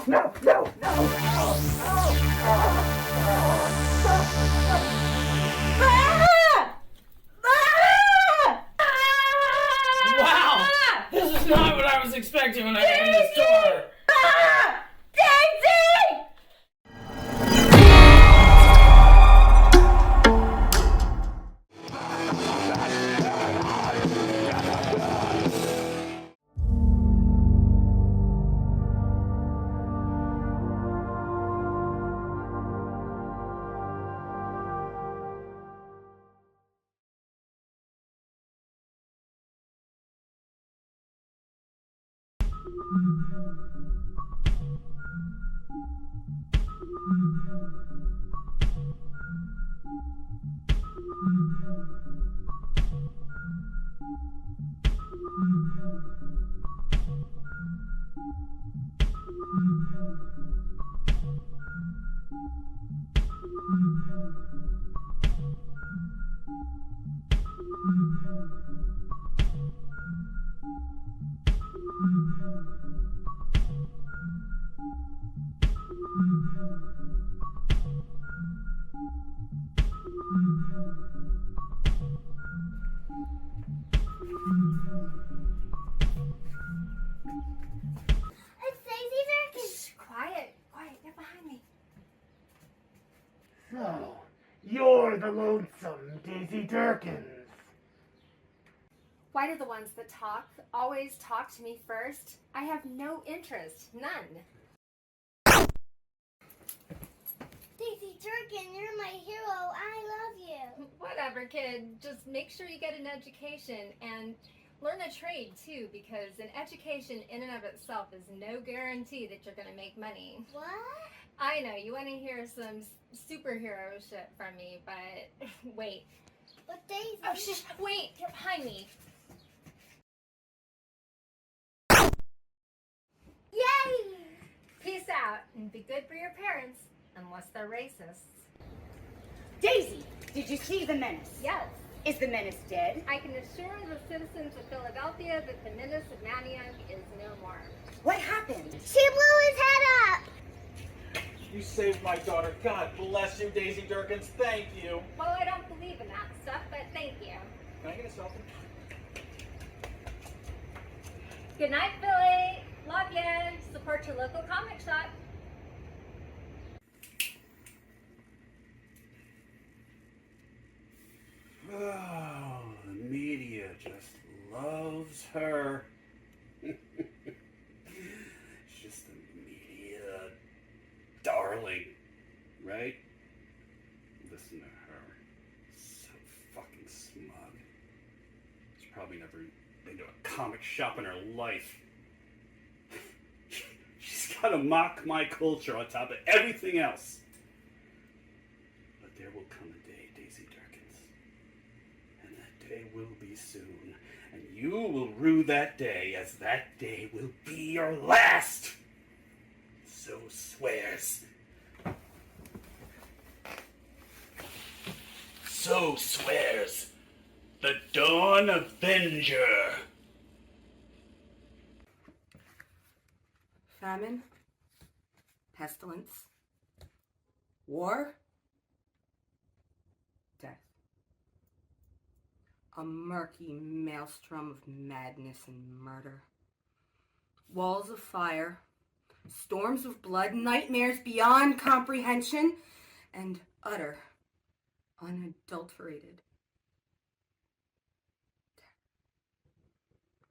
no, no, no, no. Wow! This is not what I was expecting when I got in the store. Daisy! It's Daisy Derkins. Shh, quiet, get behind me. So, you're the lonesome Daisy Derkins. Why do the ones that talk always talk to me first? I have no interest, none. Daisy Derkins, you're my hero. I love you. Whatever, kid. Just make sure you get an education and learn a trade, too, because an education in and of itself is no guarantee that you're going to make money. What? I know, you want to hear some superhero shit from me, but wait. But Daisy... Oh, shush, wait, get behind me. Yay! Peace out, and be good for your parents, unless they're racists. Daisy, did you see the menace? Yes. Is the menace dead? I can assure the citizens of Philadelphia that the menace of Maniac is no more. What happened? She blew his head up. You saved my daughter. God bless you, Daisy Derkins. Thank you. Well, I don't believe in that stuff, but thank you. Can I get a selfie? Good night, Philly. Love ya. Support your local comic shop. Oh, the media just loves her. She's just the media darling, right? Listen to her. So fucking smug. She's probably never been to a comic shop in her life. She's gotta mock my culture on top of everything else. But there will come a day, Daisy Derkins. And that day will be soon. And you will rue that day, as that day will be your last. So swears. So swears the Dawn Avenger. Famine, pestilence, war, death. A murky maelstrom of madness and murder. Walls of fire, storms of blood, nightmares beyond comprehension, and utter, unadulterated.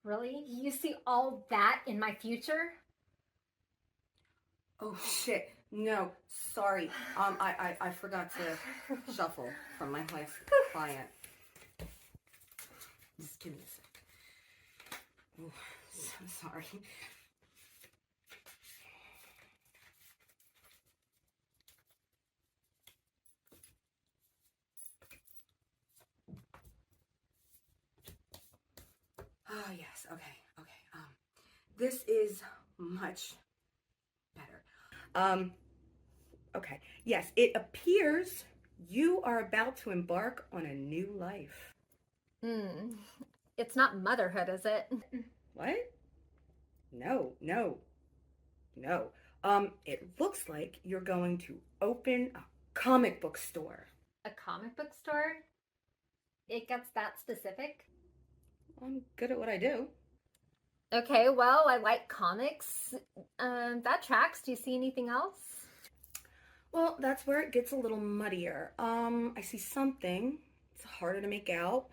Really? You see all that in my future? Oh shit, no, sorry. I forgot to shuffle from my last client. Just give me a sec. Oh, so sorry. Oh yes, okay. This is much better. Okay, yes, it appears you are about to embark on a new life. It's not motherhood, is it? What? No. It looks like you're going to open a comic book store. A comic book store? It gets that specific? I'm good at what I do. Okay, well, I like comics. That tracks. Do you see anything else? Well, that's where it gets a little muddier. I see something. It's harder to make out.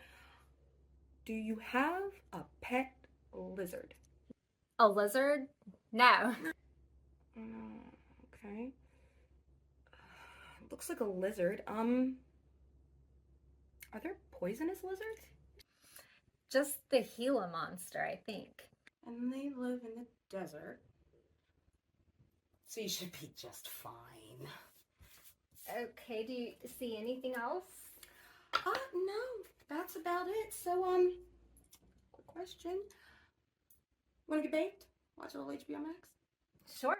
Do you have a pet lizard? A lizard? No. Okay. Looks like a lizard. Are there poisonous lizards? Just the Gila monster, I think. And they live in the desert. So you should be just fine. Okay, do you see anything else? No, that's about it. So, quick question. Wanna get baked? Watch it on HBO Max? Sure.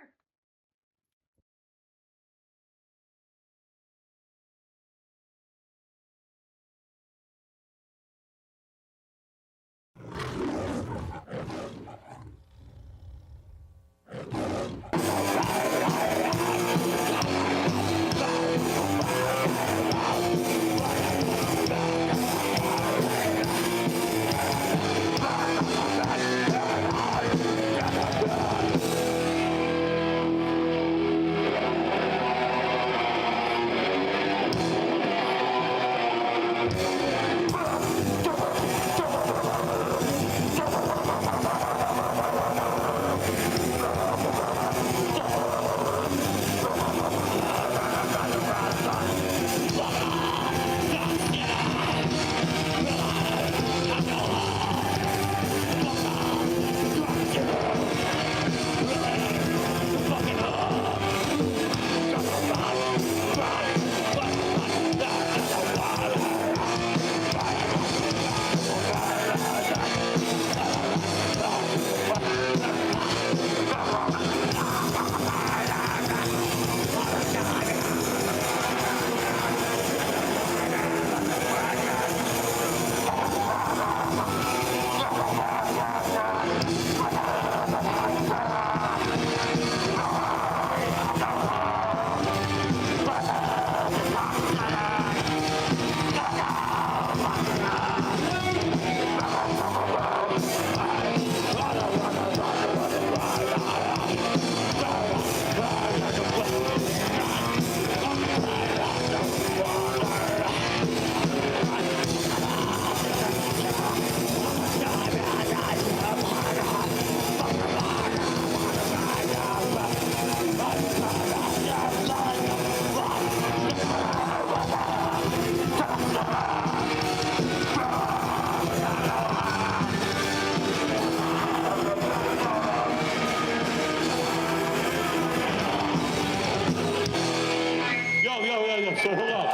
So hold on.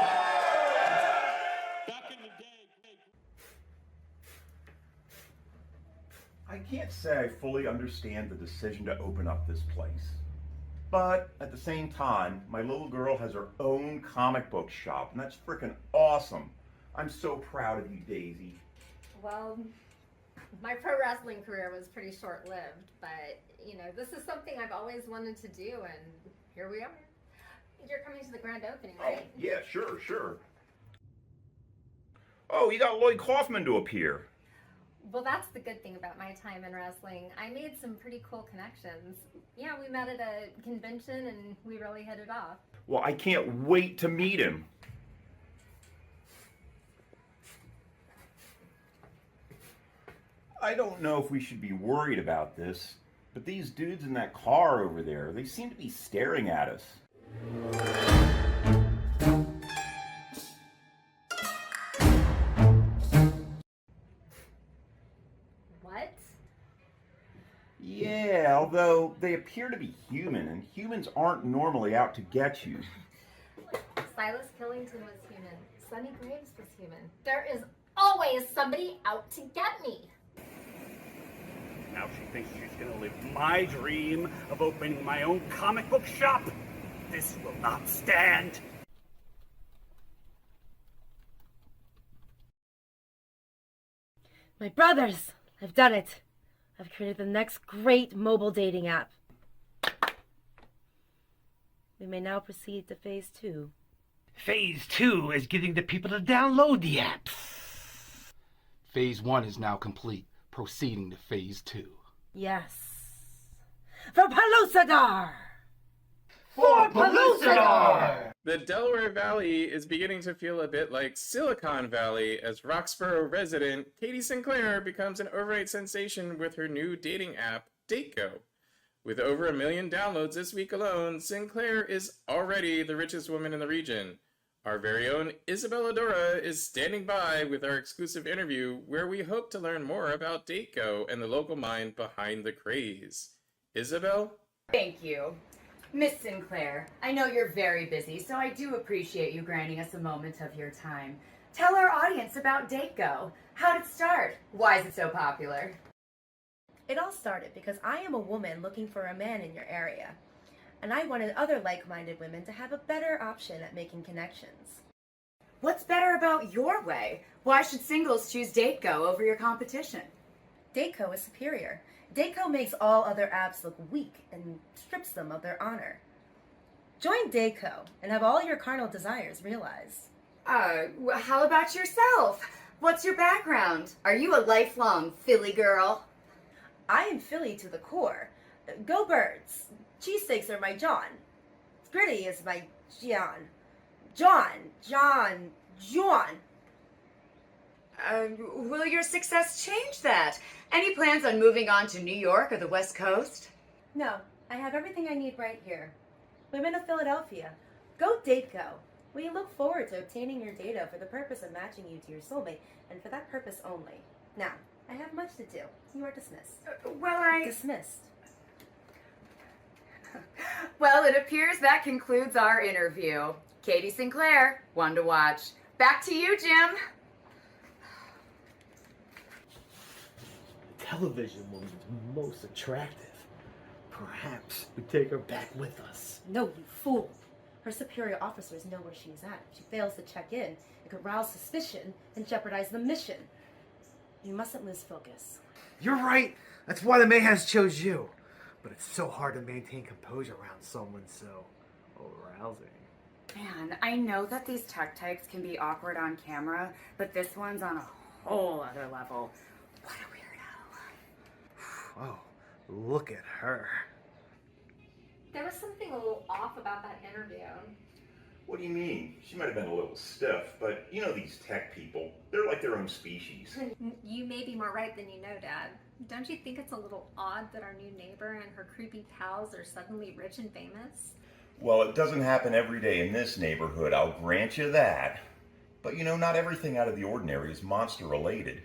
Back in the day. I can't say I fully understand the decision to open up this place. But at the same time, my little girl has her own comic book shop, and that's freaking awesome. I'm so proud of you, Daisy. Well, my pro wrestling career was pretty short-lived, but, you know, this is something I've always wanted to do, and here we are. You're coming to the grand opening, right? Oh, yeah, sure. Oh, you got Lloyd Kaufman to appear. Well, that's the good thing about my time in wrestling. I made some pretty cool connections. Yeah, we met at a convention, and we really hit it off. Well, I can't wait to meet him. I don't know if we should be worried about this, but these dudes in that car over there, they seem to be staring at us. What? Yeah, although they appear to be human, and humans aren't normally out to get you. Silas Killington was human. Sonny Graves was human. There is always somebody out to get me. Now she thinks she's gonna live my dream of opening my own comic book shop. This will not stand. My brothers! I've done it. I've created the next great mobile dating app. We may now proceed to phase 2. Phase 2 is getting the people to download the apps. Phase 1 is now complete. Proceeding to Phase 2. Yes. For Pellucidar! For Pellucidar! The Delaware Valley is beginning to feel a bit like Silicon Valley as Roxborough resident Katey Sinclair becomes an overnight sensation with her new dating app, DateGo. With over 1 million downloads this week alone, Sinclair is already the richest woman in the region. Our very own Isabella Dora is standing by with our exclusive interview where we hope to learn more about DateGo and the local mind behind the craze. Isabel? Thank you. Miss Sinclair, I know you're very busy, so I do appreciate you granting us a moment of your time. Tell our audience about DateGo. How did it start? Why is it so popular? It all started because I am a woman looking for a man in your area, and I wanted other like-minded women to have a better option at making connections. What's better about your way? Why should singles choose DateGo over your competition? DateGo is superior. DateGo makes all other apps look weak and strips them of their honor. Join DateGo and have all your carnal desires realized. How about yourself? What's your background? Are you a lifelong Philly girl? I am Philly to the core. Go Birds. Cheesesteaks are my John. Gritty is my John. John. Will your success change that? Any plans on moving on to New York or the West Coast? No, I have everything I need right here. Women of Philadelphia, go DateGo. We look forward to obtaining your data for the purpose of matching you to your soulmate, and for that purpose only. Now, I have much to do. You are dismissed. Dismissed. Well, it appears that concludes our interview. Katey Sinclair, one to watch. Back to you, Jim. Television woman's most attractive. Perhaps we take her back with us. No, you fool. Her superior officers know where she is at. If she fails to check in, it could rouse suspicion and jeopardize the mission. You mustn't lose focus. You're right. That's why the Mayhems chose you. But it's so hard to maintain composure around someone so arousing. Man, I know that these tech types can be awkward on camera, but this one's on a whole other level. What a weirdo. Oh, look at her. There was something a little off about that interview. What do you mean? She might have been a little stiff, but you know these tech people, they're like their own species. You may be more right than you know, Dad. Don't you think it's a little odd that our new neighbor and her creepy pals are suddenly rich and famous? Well, it doesn't happen every day in this neighborhood, I'll grant you that. But you know, not everything out of the ordinary is monster related.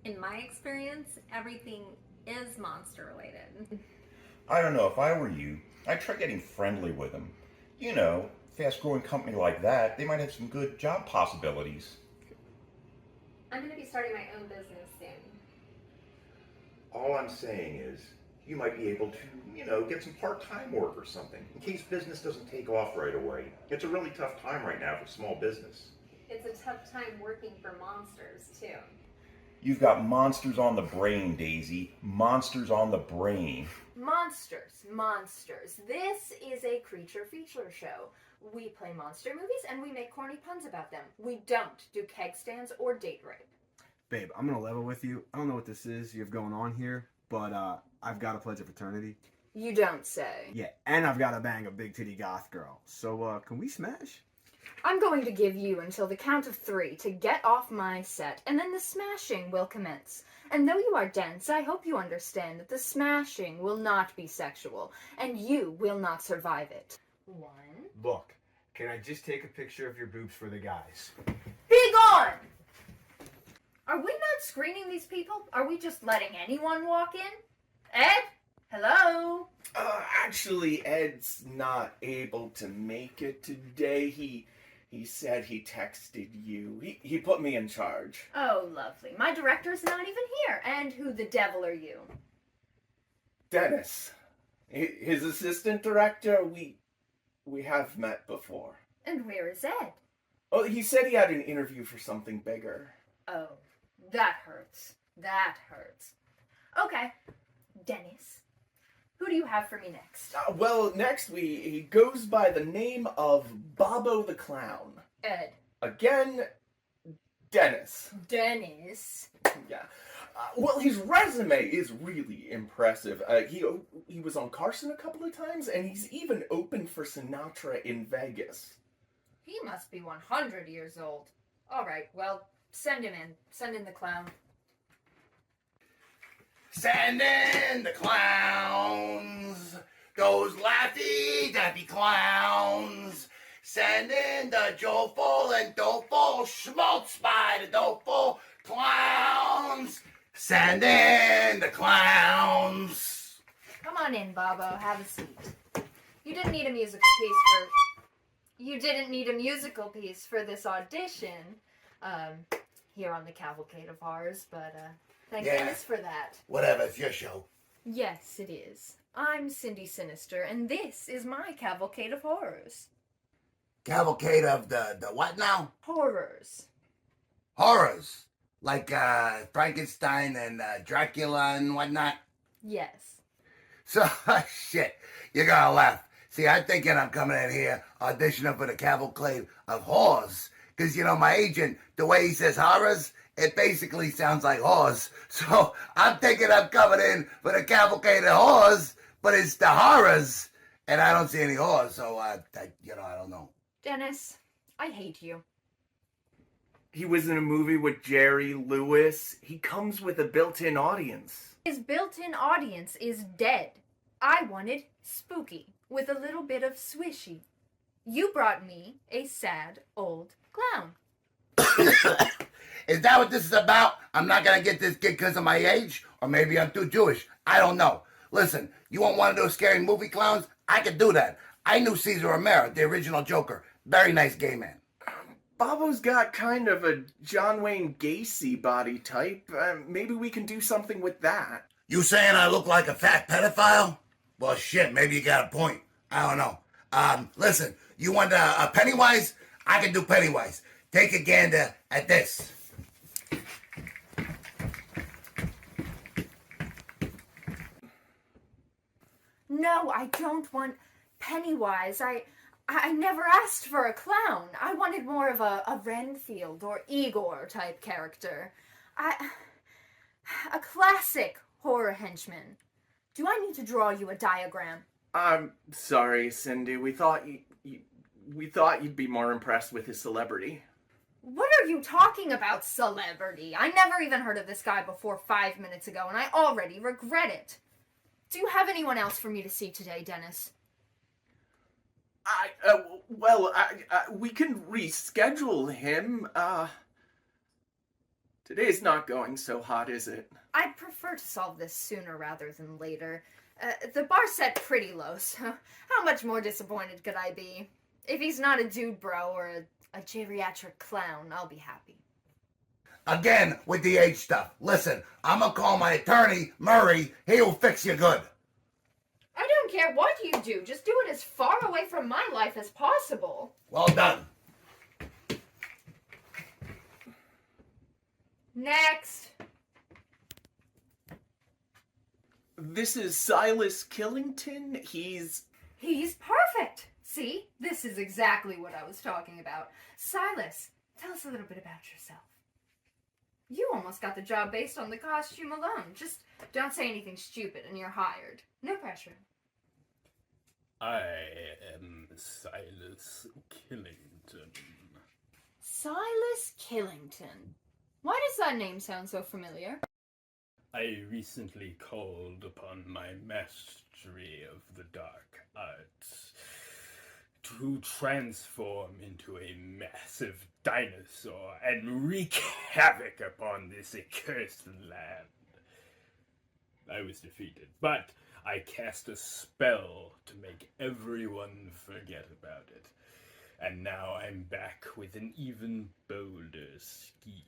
In my experience, everything is monster related. I don't know, if I were you, I'd try getting friendly with them. You know, fast-growing company like that, they might have some good job possibilities. I'm going to be starting my own business soon. All I'm saying is, you might be able to, you know, get some part-time work or something, in case business doesn't take off right away. It's a really tough time right now for small business. It's a tough time working for monsters, too. You've got monsters on the brain, Daisy. Monsters on the brain. Monsters. This is a creature feature show. We play monster movies and we make corny puns about them. We don't do keg stands or date rape. Babe, I'm gonna level with you. I don't know what this is you have going on here, but I've got a pledge of fraternity. You don't say. Yeah, and I've got to bang a big titty goth girl. So, can we smash? I'm going to give you until the count of 3 to get off my set, and then the smashing will commence. And though you are dense, I hope you understand that the smashing will not be sexual, and you will not survive it. 1. Look, can I just take a picture of your boobs for the guys? Be gone! Are we not screening these people? Are we just letting anyone walk in? Ed? Hello? Actually, Ed's not able to make it today. He said he texted you. He put me in charge. Oh, lovely. My director's not even here. And who the devil are you? Dennis. His assistant director, we have met before. And where is Ed? Oh, he said he had an interview for something bigger. Oh, that hurts. That hurts. Okay, Dennis, Who do you have for me next? Well, next he goes by the name of Bobbo the Clown. Ed. Again, Dennis. Dennis? Yeah. Well, his resume is really impressive. He was on Carson a couple of times, and he's even opened for Sinatra in Vegas. He must be 100 years old. All right, well, send him in. Send in the clown. Send in the clowns, those laffy-daffy clowns. Send in the joyful and doleful, schmaltz by the doleful clowns. Send in the clowns. Come on in, Bobbo. Have a seat. You didn't need a musical piece for this audition here on the Cavalcade of Horrors, but thank goodness for that. Whatever, it's your show. Yes, it is. I'm Cindy Sinister, and this is my Cavalcade of Horrors. Cavalcade of the what now? Horrors. Horrors. Like Frankenstein and Dracula and whatnot? Yes. So, shit, you're gonna laugh. See, I'm thinking I'm coming in here auditioning for the Cavalcade of Horrors. Because, you know, my agent, the way he says horrors, it basically sounds like horse. So I'm thinking I'm coming in for the Cavalcade of Horrors, but it's the horrors. And I don't see any horrors, so, I don't know. Dennis, I hate you. He was in a movie with Jerry Lewis. He comes with a built-in audience. His built-in audience is dead. I wanted spooky, with a little bit of swishy. You brought me a sad old clown. Is that what this is about? I'm not gonna get this gig because of my age? Or maybe I'm too Jewish. I don't know. Listen, you want one of those scary movie clowns? I could do that. I knew Cesar Romero, the original Joker. Very nice gay man. Bobbo's got kind of a John Wayne Gacy body type. Maybe we can do something with that. You saying I look like a fat pedophile? Well, shit, maybe you got a point. I don't know. Listen, you want a Pennywise? I can do Pennywise. Take a gander at this. No, I don't want Pennywise. I never asked for a clown. I wanted more of a Renfield or Igor type character. A classic horror henchman. Do I need to draw you a diagram? I'm sorry, Cindy. We thought you'd be more impressed with his celebrity. What are you talking about, celebrity? I never even heard of this guy before 5 minutes ago, and I already regret it. Do you have anyone else for me to see today, Dennis? We can reschedule him. Today's not going so hot, is it? I'd prefer to solve this sooner rather than later. The bar's set pretty low, so how much more disappointed could I be? If he's not a dude bro or a geriatric clown, I'll be happy. Again, with the age stuff. Listen, I'm gonna call my attorney, Murray. He'll fix you good. I don't care what you do. Just do it as far away from my life as possible. Well done. Next. This is Silas Killington. He's perfect. See? This is exactly what I was talking about. Silas, tell us a little bit about yourself. You almost got the job based on the costume alone. Just don't say anything stupid and you're hired. No pressure. I am Silas Killington. Silas Killington. Why does that name sound so familiar? I recently called upon my mastery of the dark arts to transform into a massive dinosaur and wreak havoc upon this accursed land. I was defeated, but I cast a spell to make everyone forget about it. And now I'm back with an even bolder scheme.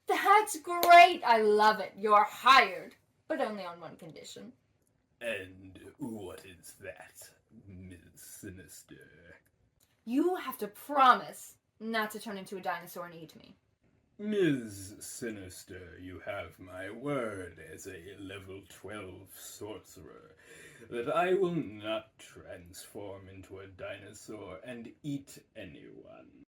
That's great! I love it. You're hired. But only on one condition. And what is that, Ms. Sinister? You have to promise not to turn into a dinosaur and eat me. Ms. Sinister, you have my word as a level 12 sorcerer. that I will not transform into a dinosaur and eat anyone.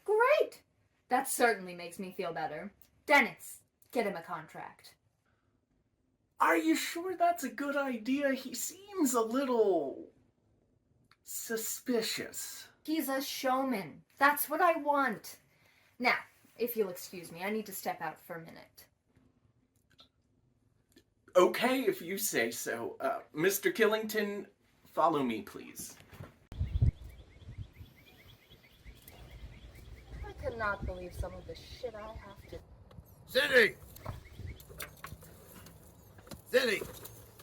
Great! That certainly makes me feel better. Dennis, get him a contract. Are you sure that's a good idea? He seems a little suspicious. He's a showman. That's what I want. Now, if you'll excuse me, I need to step out for a minute. Okay, if you say so. Mr. Killington, follow me, please. I cannot believe some of the shit I have to... Cindy! Cindy!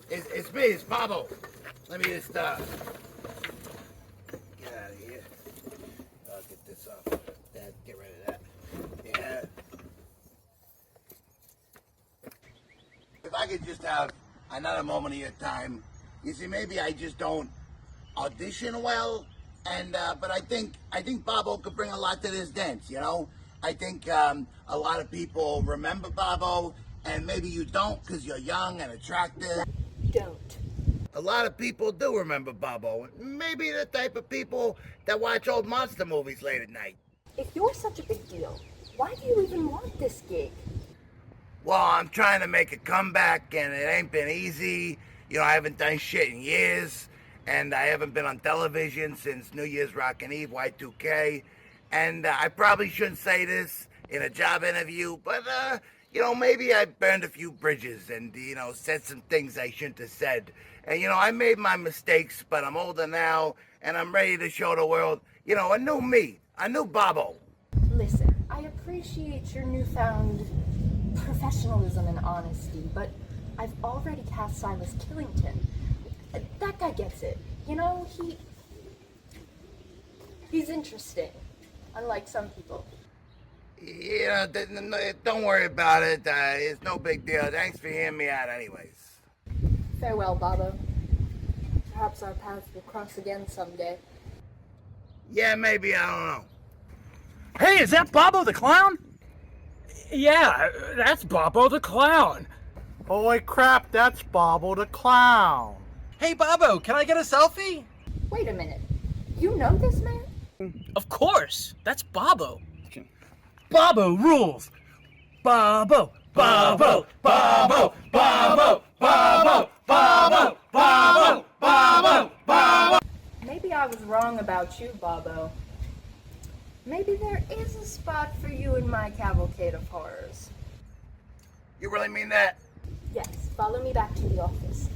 It's me, it's Bobbo. Let me just, get out of here. I'll get this off. Get rid of that. Yeah. If I could just have another moment of your time. You see, maybe I just don't audition well, and but I think Bobbo could bring a lot to this dance, you know? I think a lot of people remember Bobbo, and maybe you don't because you're young and attractive. Don't. A lot of people do remember Bobbo. Maybe the type of people that watch old monster movies late at night. If you're such a big deal, why do you even want this gig? Well, I'm trying to make a comeback, and it ain't been easy. You know, I haven't done shit in years, and I haven't been on television since New Year's Rockin' Eve, Y2K. And I probably shouldn't say this in a job interview, but, you know, maybe I burned a few bridges and, you know, said some things I shouldn't have said. And, you know, I made my mistakes, but I'm older now, and I'm ready to show the world, you know, a new me, a new Bobbo. Listen, I appreciate your newfound professionalism and honesty, but I've already cast Silas Killington. That guy gets it. You know, he's interesting, unlike some people. Yeah, don't worry about it. It's no big deal. Thanks for hearing me out anyways. Farewell, Bobbo. Perhaps our paths will cross again someday. Yeah, maybe, I don't know. Hey, is that Bobbo the Clown? Yeah, that's Bobbo the Clown. Holy crap, that's Bobbo the Clown. Hey, Bobbo, can I get a selfie? Wait a minute. You know this man? Of course. That's Bobbo. Bobbo rules. Bobbo, Bobbo, Bobbo, Bobbo, Bobbo, Bobbo, Bobbo, Bobbo, Bobbo. Maybe I was wrong about you, Bobbo. Maybe there is a spot for you in my cavalcade of horrors. You really mean that? Yes, follow me back to the office.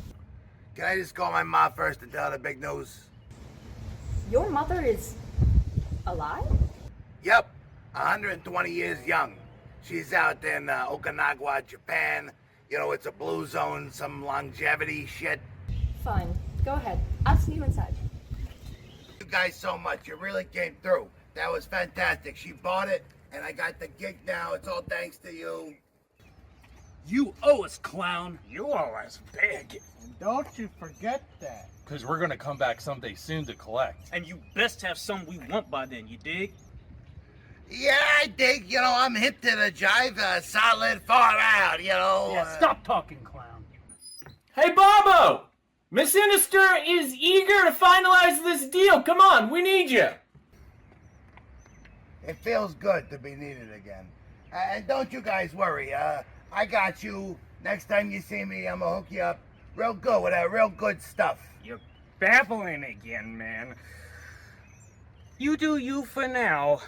Can I just call my mom first and tell her the big news? Your mother is alive? Yep, 120 years young. She's out in Okinawa, Japan. You know, it's a blue zone, some longevity shit. Fine, go ahead. I'll see you inside. You guys so much. You really came through. That was fantastic. She bought it, and I got the gig now. It's all thanks to you. You owe us, clown. You owe us big. And don't you forget that. Because we're going to come back someday soon to collect. And you best have some we want by then, you dig? Yeah, I dig. You know, I'm hip to the jive. Solid, far out, you know. Yeah, stop talking, clown. Hey, Bobbo! Miss Sinister is eager to finalize this deal. Come on, we need you. It feels good to be needed again. And don't you guys worry. I got you. Next time you see me, I'm gonna hook you up real good with that real good stuff. You're babbling again, man. You do you for now,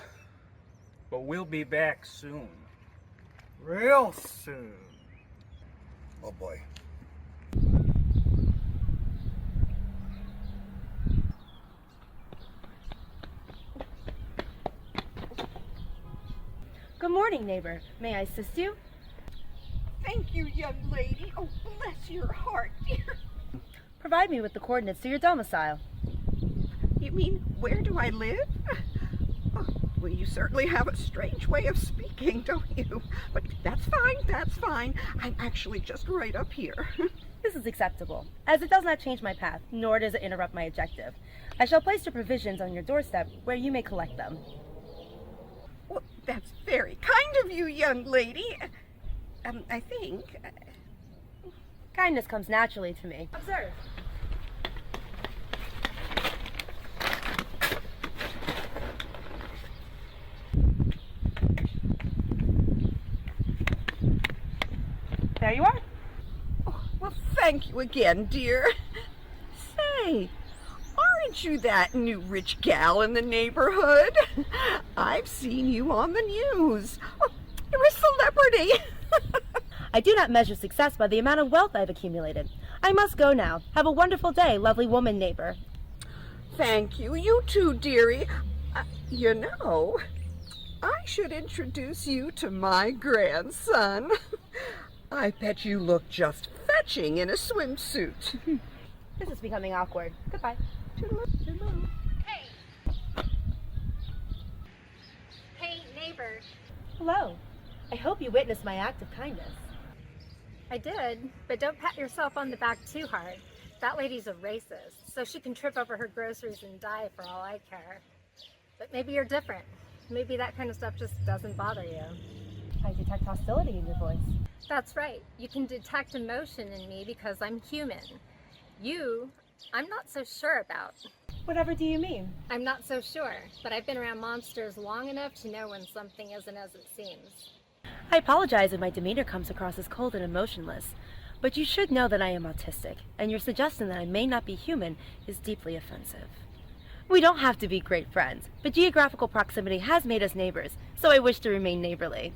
but we'll be back soon. Real soon. Oh boy. Good morning, neighbor. May I assist you? Thank you, young lady. Oh, bless your heart, dear. Provide me with the coordinates to your domicile. You mean, where do I live? Oh, well, you certainly have a strange way of speaking, don't you? But that's fine, that's fine. I'm actually just right up here. This is acceptable, as it does not change my path, nor does it interrupt my objective. I shall place your provisions on your doorstep, where you may collect them. Well, that's very kind of you, young lady. I think... Kindness comes naturally to me. Observe. There you are. Oh, well, thank you again, dear. Say, aren't you that new rich gal in the neighborhood? I've seen you on the news. Oh, you're a celebrity. I do not measure success by the amount of wealth I've accumulated. I must go now. Have a wonderful day, lovely woman neighbor. Thank you. You too, dearie. You know, I should introduce you to my grandson. I bet you look just fetching in a swimsuit. This is becoming awkward. Goodbye. Hey, neighbor. Hello. I hope you witnessed my act of kindness. I did, but don't pat yourself on the back too hard. That lady's a racist, so she can trip over her groceries and die for all I care. But maybe you're different. Maybe that kind of stuff just doesn't bother you. I detect hostility in your voice. That's right. You can detect emotion in me because I'm human. You, I'm not so sure about. Whatever do you mean? I'm not so sure, but I've been around monsters long enough to know when something isn't as it seems. I apologize if my demeanor comes across as cold and emotionless, but you should know that I am autistic, and your suggestion that I may not be human is deeply offensive. We don't have to be great friends, but geographical proximity has made us neighbors, so I wish to remain neighborly.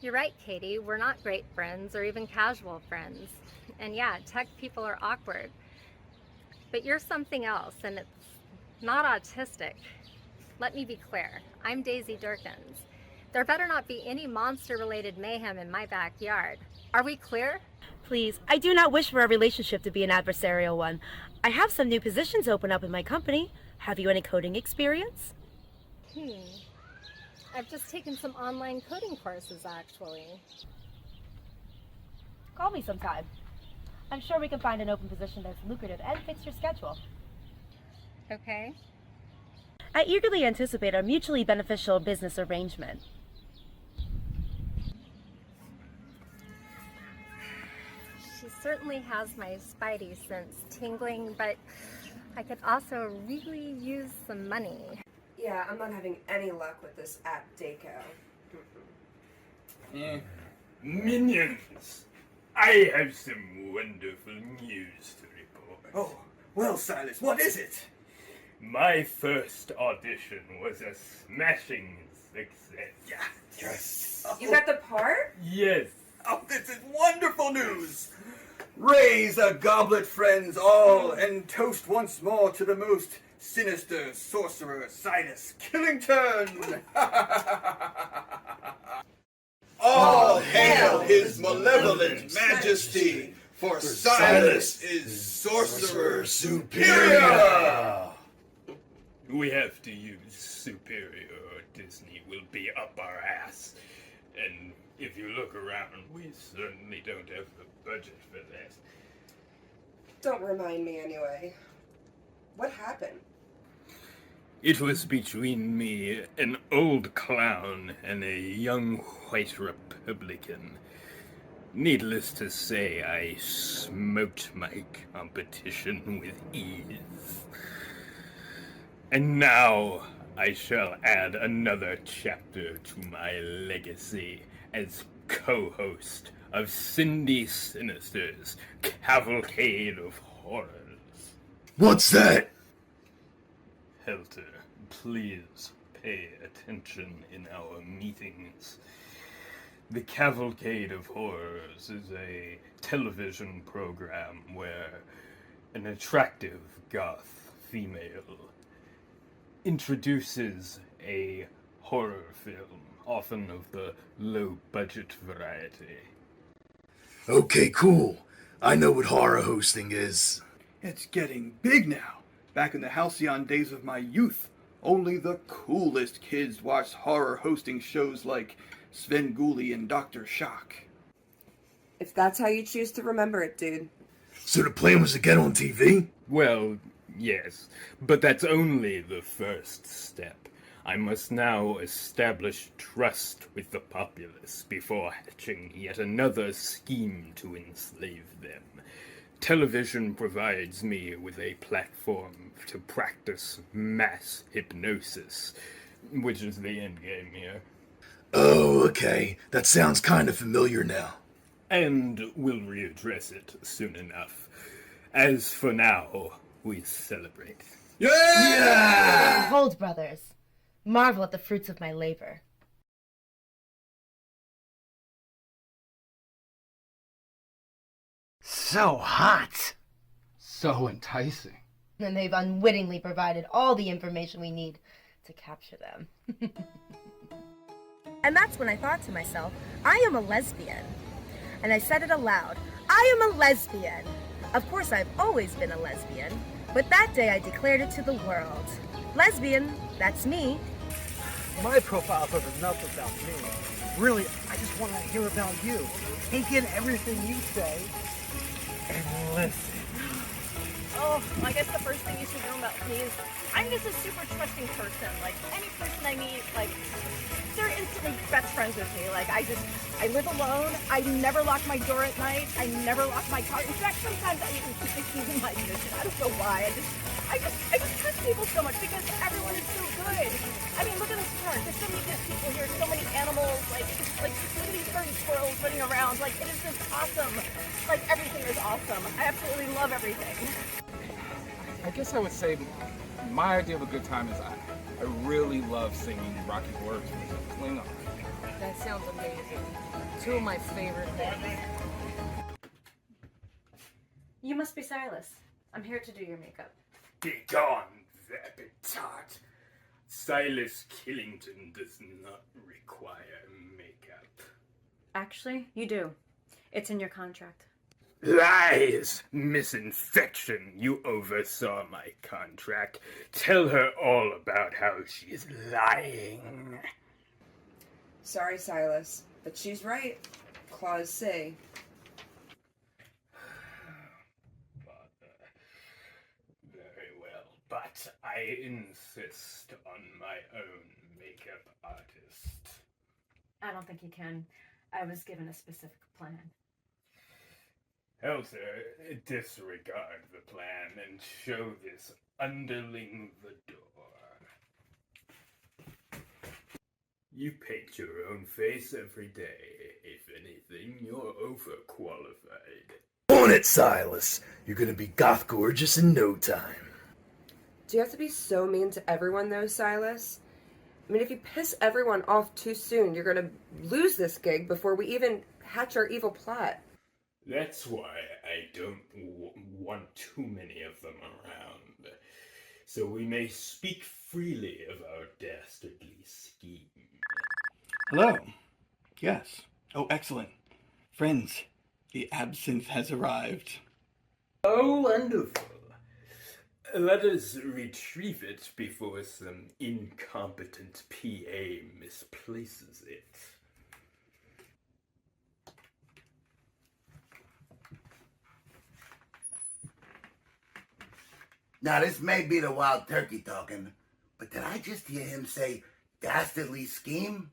You're right, Katey. We're not great friends or even casual friends. And yeah, tech people are awkward. But you're something else, and it's not autistic. Let me be clear. I'm Daisy Derkins. There better not be any monster-related mayhem in my backyard. Are we clear? Please, I do not wish for our relationship to be an adversarial one. I have some new positions open up in my company. Have you any coding experience? I've just taken some online coding courses, actually. Call me sometime. I'm sure we can find an open position that's lucrative and fits your schedule. Okay. I eagerly anticipate our mutually beneficial business arrangement. She certainly has my spidey sense tingling, but I could also really use some money. Yeah, I'm not having any luck with this app, DateGo. Minions, I have some wonderful news to report. Oh, well, Silas, what is it? My first audition was a smashing success. Yes. You got the part? Yes. Oh, this is wonderful news! Raise a goblet, friends all, and toast once more to the most sinister sorcerer, Silas Killington! All hail his malevolent majesty, for Silas is sorcerer superior! We have to use superior or Disney will be up our ass. And if you look around, we certainly don't have the budget for that. Don't remind me anyway. What happened? It was between me, an old clown, and a young white Republican. Needless to say, I smoked my competition with ease. And now I shall add another chapter to my legacy as co-host of Cindy Sinister's Cavalcade of Horrors. What's that? Helter, please pay attention in our meetings. The Cavalcade of Horrors is a television program where an attractive goth female introduces a horror film, often of the low-budget variety. Okay, cool. I know what horror hosting is. It's getting big now. Back in the halcyon days of my youth, only the coolest kids watched horror hosting shows like Svengoolie and Dr. Shock. If that's how you choose to remember it, dude. So the plan was to get on TV? Well, yes, but that's only the first step. I must now establish trust with the populace before hatching yet another scheme to enslave them. Television provides me with a platform to practice mass hypnosis, which is the end game here. Oh, okay. That sounds kind of familiar now. And we'll readdress it soon enough. As for now, we celebrate. Yeah! Behold, brothers. Marvel at the fruits of my labor. So hot. So enticing. And they've unwittingly provided all the information we need to capture them. And that's when I thought to myself, I am a lesbian. And I said it aloud, I am a lesbian. Of course, I've always been a lesbian, but that day I declared it to the world. Lesbian, that's me. My profile says enough about me. Really, I just want to hear about you. Take in everything you say and listen. Oh, I guess the first thing you should know about me is I'm just a super trusting person. Like, any person I meet, like, they're instantly best friends with me. Like, I live alone. I never lock my door at night. I never lock my car. In fact, sometimes I even keep the keys in my ignition. I don't know why. I just trust people so much because everyone is so good. I mean, look at this park. There's so many good people here. So many animals. Like look at these furry squirrels running around. Like, it is just awesome. Like, everything is awesome. I absolutely love everything. I guess I would say my idea of a good time is I really love singing Rocky Horrors with a Klingon. That sounds amazing. Two of my favorite things. You must be Silas. I'm here to do your makeup. Begone, vapid tart. Silas Killington does not require makeup. Actually, you do. It's in your contract. Lies! Misinfection! You oversaw my contract. Tell her all about how she's lying. Sorry, Silas, but she's right. Clause C. Very well, but I insist on my own makeup artist. I don't think you can. I was given a specific plan. Helter, disregard the plan and show this underling the door. You paint your own face every day. If anything, you're overqualified. On it, Silas. You're gonna be goth gorgeous in no time. Do you have to be so mean to everyone, though, Silas? I mean, if you piss everyone off too soon, you're gonna lose this gig before we even hatch our evil plot. That's why I don't want too many of them around, so we may speak freely of our dastardly scheme. Hello. Yes. Oh, excellent. Friends, the absinthe has arrived. Oh, wonderful. Let us retrieve it before some incompetent PA misplaces it. Now, this may be the wild turkey talking, but did I just hear him say dastardly scheme?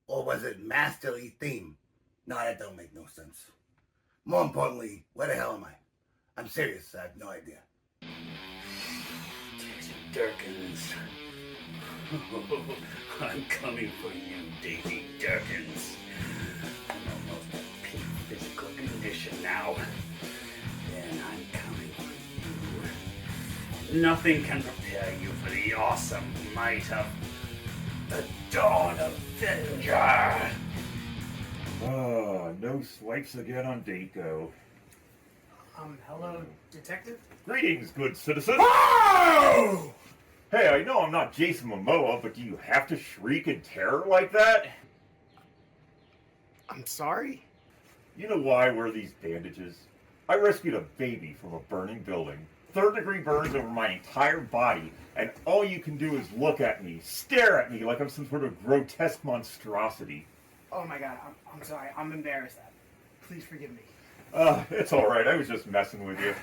Or was it masterly theme? No, that don't make no sense. More importantly, where the hell am I? I'm serious, I have no idea. Daisy Derkins. I'm coming for you, Daisy Derkins. I'm almost at peak physical condition now. And I'm coming for you. Nothing can prepare you for the awesome might of the Dawn Avenger. Oh, no swipes again on DateGo. Hello, detective? Greetings, good citizens. Oh! Hey, I know I'm not Jason Momoa, but do you have to shriek in terror like that? I'm sorry? You know why I wear these bandages? I rescued a baby from a burning building. 3rd-degree burns over my entire body, and all you can do is look at me, stare at me like I'm some sort of grotesque monstrosity. Oh my god, I'm sorry. I'm embarrassed. Please forgive me. It's alright, I was just messing with you.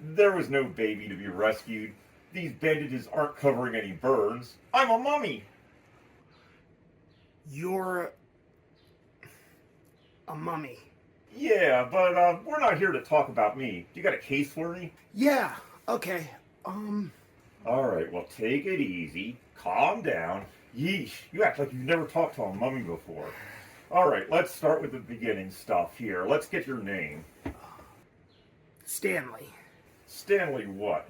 There was no baby to be rescued. These bandages aren't covering any burns. I'm a mummy. You're a mummy. Yeah, but we're not here to talk about me. You got a case for me? Yeah, okay. Alright, well, take it easy. Calm down. Yeesh, you act like you've never talked to a mummy before. Alright, let's start with the beginning stuff here. Let's get your name. Stanley. Stanley what?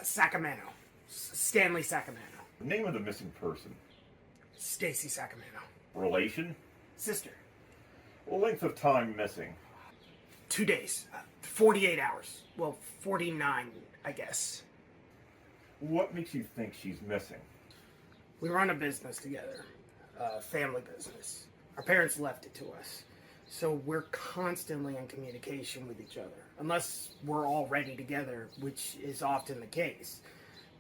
Sacramento. Stanley Sacramento. The name of the missing person. Stacy Sacramento. Relation? Sister. Length of time missing. 2 days. 48 hours. Well, 49, I guess. What makes you think she's missing? We run a business together. A family business. Our parents left it to us. So we're constantly in communication with each other. Unless we're already together, which is often the case.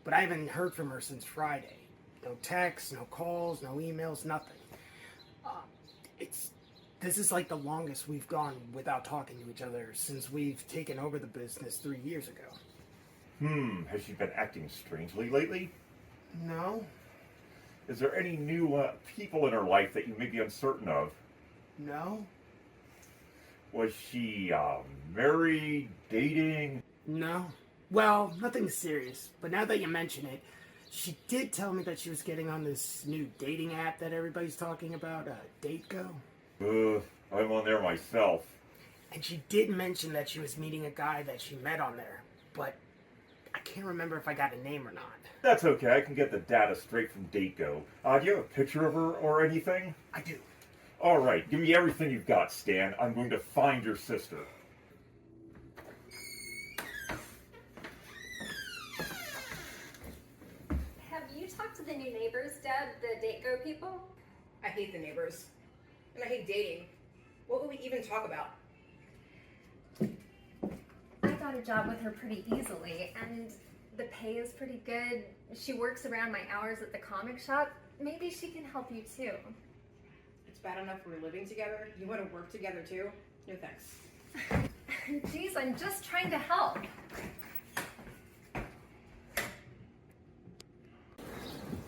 But I haven't heard from her since Friday. No texts, no calls, no emails, nothing. This is like the longest we've gone without talking to each other since we've taken over the business 3 years ago. Has she been acting strangely lately? No. Is there any new people in her life that you may be uncertain of? No. Was she married, dating? No. Well, nothing serious. But now that you mention it, she did tell me that she was getting on this new dating app that everybody's talking about, DateGo. I'm on there myself. And she did mention that she was meeting a guy that she met on there, but I can't remember if I got a name or not. That's okay, I can get the data straight from DateGo. Do you have a picture of her or anything? I do. Alright, give me everything you've got, Stan. I'm going to find your sister. Have you talked to the new neighbors, Deb, the DateGo people? I hate the neighbors. And I hate dating. What would we even talk about? I got a job with her pretty easily, and the pay is pretty good. She works around my hours at the comic shop. Maybe she can help you too. It's bad enough we're living together. You want to work together too? No thanks. Geez, I'm just trying to help.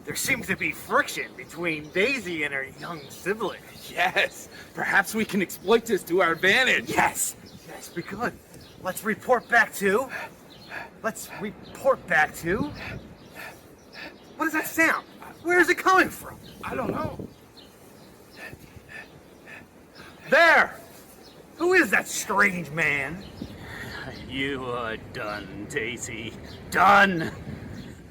There seems to be friction between Daisy and her young sibling. Yes, perhaps we can exploit this to our advantage. Yes, we could. Let's report back to... What does that sound? Where is it coming from? I don't know. There! Who is that strange man? You are done, Daisy. Done!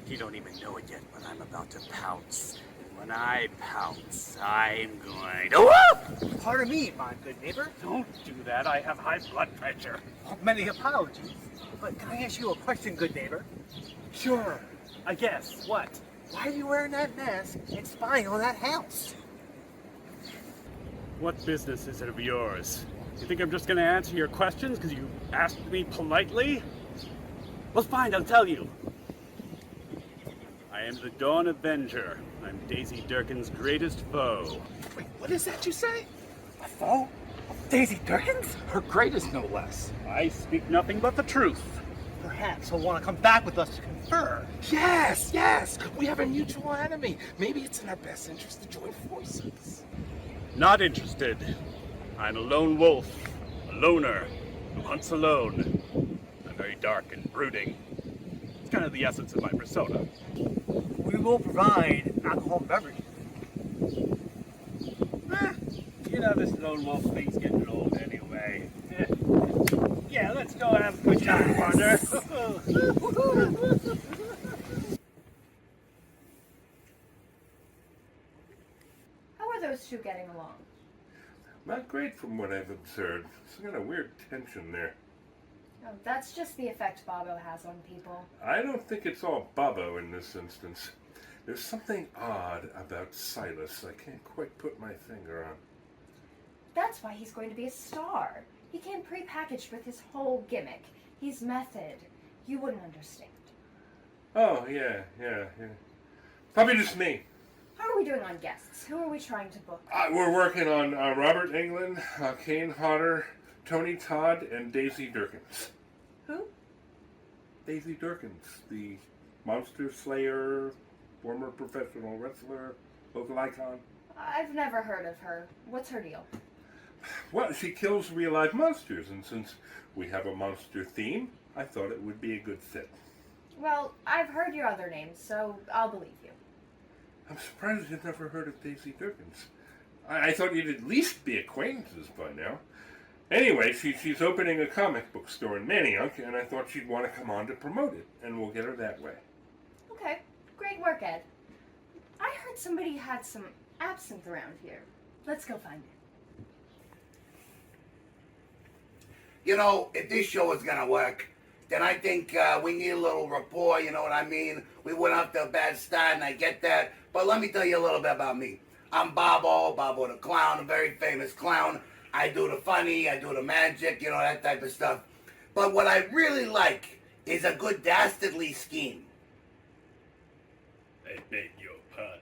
You don't even know it yet, but I'm about to pounce. And when I pounce, I'm going to... Whoop! Pardon me, my good neighbor. Don't do that. I have high blood pressure. Many apologies. But can I ask you a question, good neighbor? Sure. I guess. What? Why are you wearing that mask and spying on that house? What business is it of yours? You think I'm just going to answer your questions because you asked me politely? Well, fine, I'll tell you. I am the Dawn Avenger. I'm Daisy Derkins' greatest foe. Wait, what is that you say? A foe? Daisy Derkins? Her greatest, no less. I speak nothing but the truth. Perhaps he'll want to come back with us to confer. Yes! We have a mutual enemy. Maybe it's in our best interest to join forces. Not interested. I'm a lone wolf, a loner, who hunts alone. I'm very dark and brooding. It's kind of the essence of my persona. We will provide alcohol and beverage. You know, this lone wolf thing's getting old anyway. Yeah, let's go have a good time, partner. How are those two getting along? Not great from what I've observed. There's kind of weird tension there. Oh, that's just the effect Bobbo has on people. I don't think it's all Bobbo in this instance. There's something odd about Silas I can't quite put my finger on. That's why he's going to be a star. He came pre-packaged with his whole gimmick. He's method. You wouldn't understand. Oh, yeah. Probably just me. How are we doing on guests? Who are we trying to book? We're working on Robert Englund, Kane Hodder, Tony Todd, and Daisy Derkins. Who? Daisy Derkins, the Monster slayer, former professional wrestler, local icon. I've never heard of her. What's her deal? Well, she kills real life monsters, and since we have a monster theme, I thought it would be a good fit. Well, I've heard your other names, so I'll believe you. I'm surprised you've never heard of Daisy Derkins. I thought you'd at least be acquaintances by now. Anyway, she's opening a comic book store in Manioc, and I thought she'd want to come on to promote it, and we'll get her that way. Okay, great work, Ed. I heard somebody had some absinthe around here. Let's go find it. You know, if this show is gonna work, then I think we need a little rapport, you know what I mean? We went off to a bad start, and I get that. But let me tell you a little bit about me. I'm Bobbo the clown, a very famous clown. I do the funny, I do the magic, you know, that type of stuff. But what I really like is a good dastardly scheme. I beg your pardon.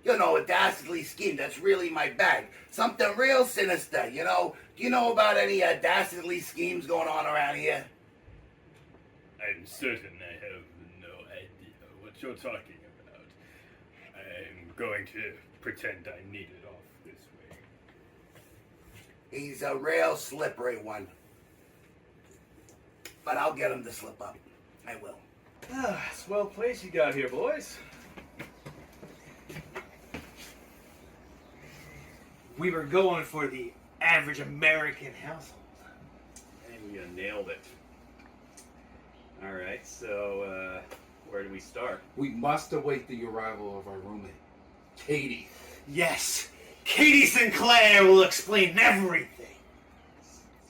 You know, a dastardly scheme, that's really my bag. Something real sinister, you know? Do you know about any dastardly schemes going on around here? I'm certain I have no idea what you're talking about. I'm going to pretend I need it off this way. He's a real slippery one. But I'll get him to slip up. I will. Swell place you got here, boys. We were going for the average American household. And we nailed it. Alright, so, where do we start? We must await the arrival of our roommate, Katey. Yes, Katey Sinclair will explain everything.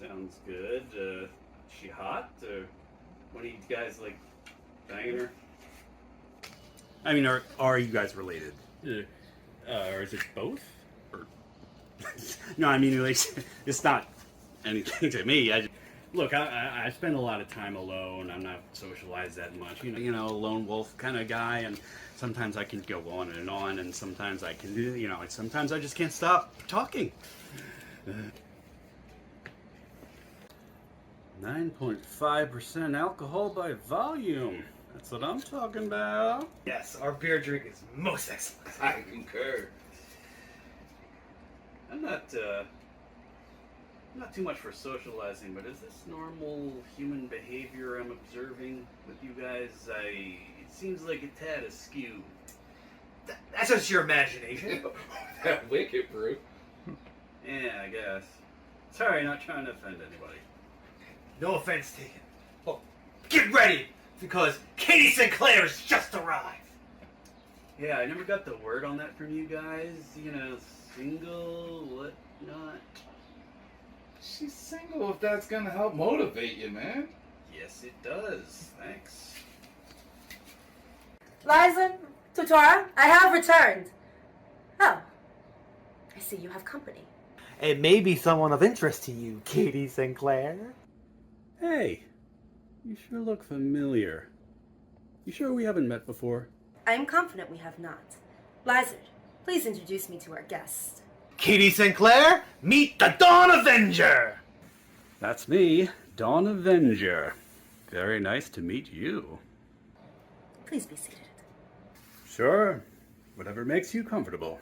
Sounds good. Is she hot? Or what do you guys like banging her? I mean, are you guys related? Or is it both? Or No, I mean, like, it's not anything to me. Look, I spend a lot of time alone. I'm not socialized that much. You know, lone wolf kind of guy, and sometimes I can go on, and sometimes I can, you know, sometimes I just can't stop talking. 9.5% alcohol by volume. That's what I'm talking about. Yes, our beer drink is most excellent. I concur. I'm not too much for socializing, but is this normal human behavior I'm observing with you guys? It seems like a tad askew. That's just your imagination. That wicked, bro. Yeah, I guess. Sorry, not trying to offend anybody. No offense taken. Oh, get ready, because Katey Sinclair has just arrived. Yeah, I never got the word on that from you guys. You know, single, whatnot. She's single if that's gonna help motivate you, man. Yes, it does. Thanks. Liza, Tutora, I have returned. Oh, I see you have company. It may be someone of interest to you, Katey Sinclair. Hey, you sure look familiar. You sure we haven't met before? I am confident we have not. Lizard, please introduce me to our guest. Katey Sinclair, meet the Dawn Avenger! That's me, Dawn Avenger. Very nice to meet you. Please be seated. Sure. Whatever makes you comfortable.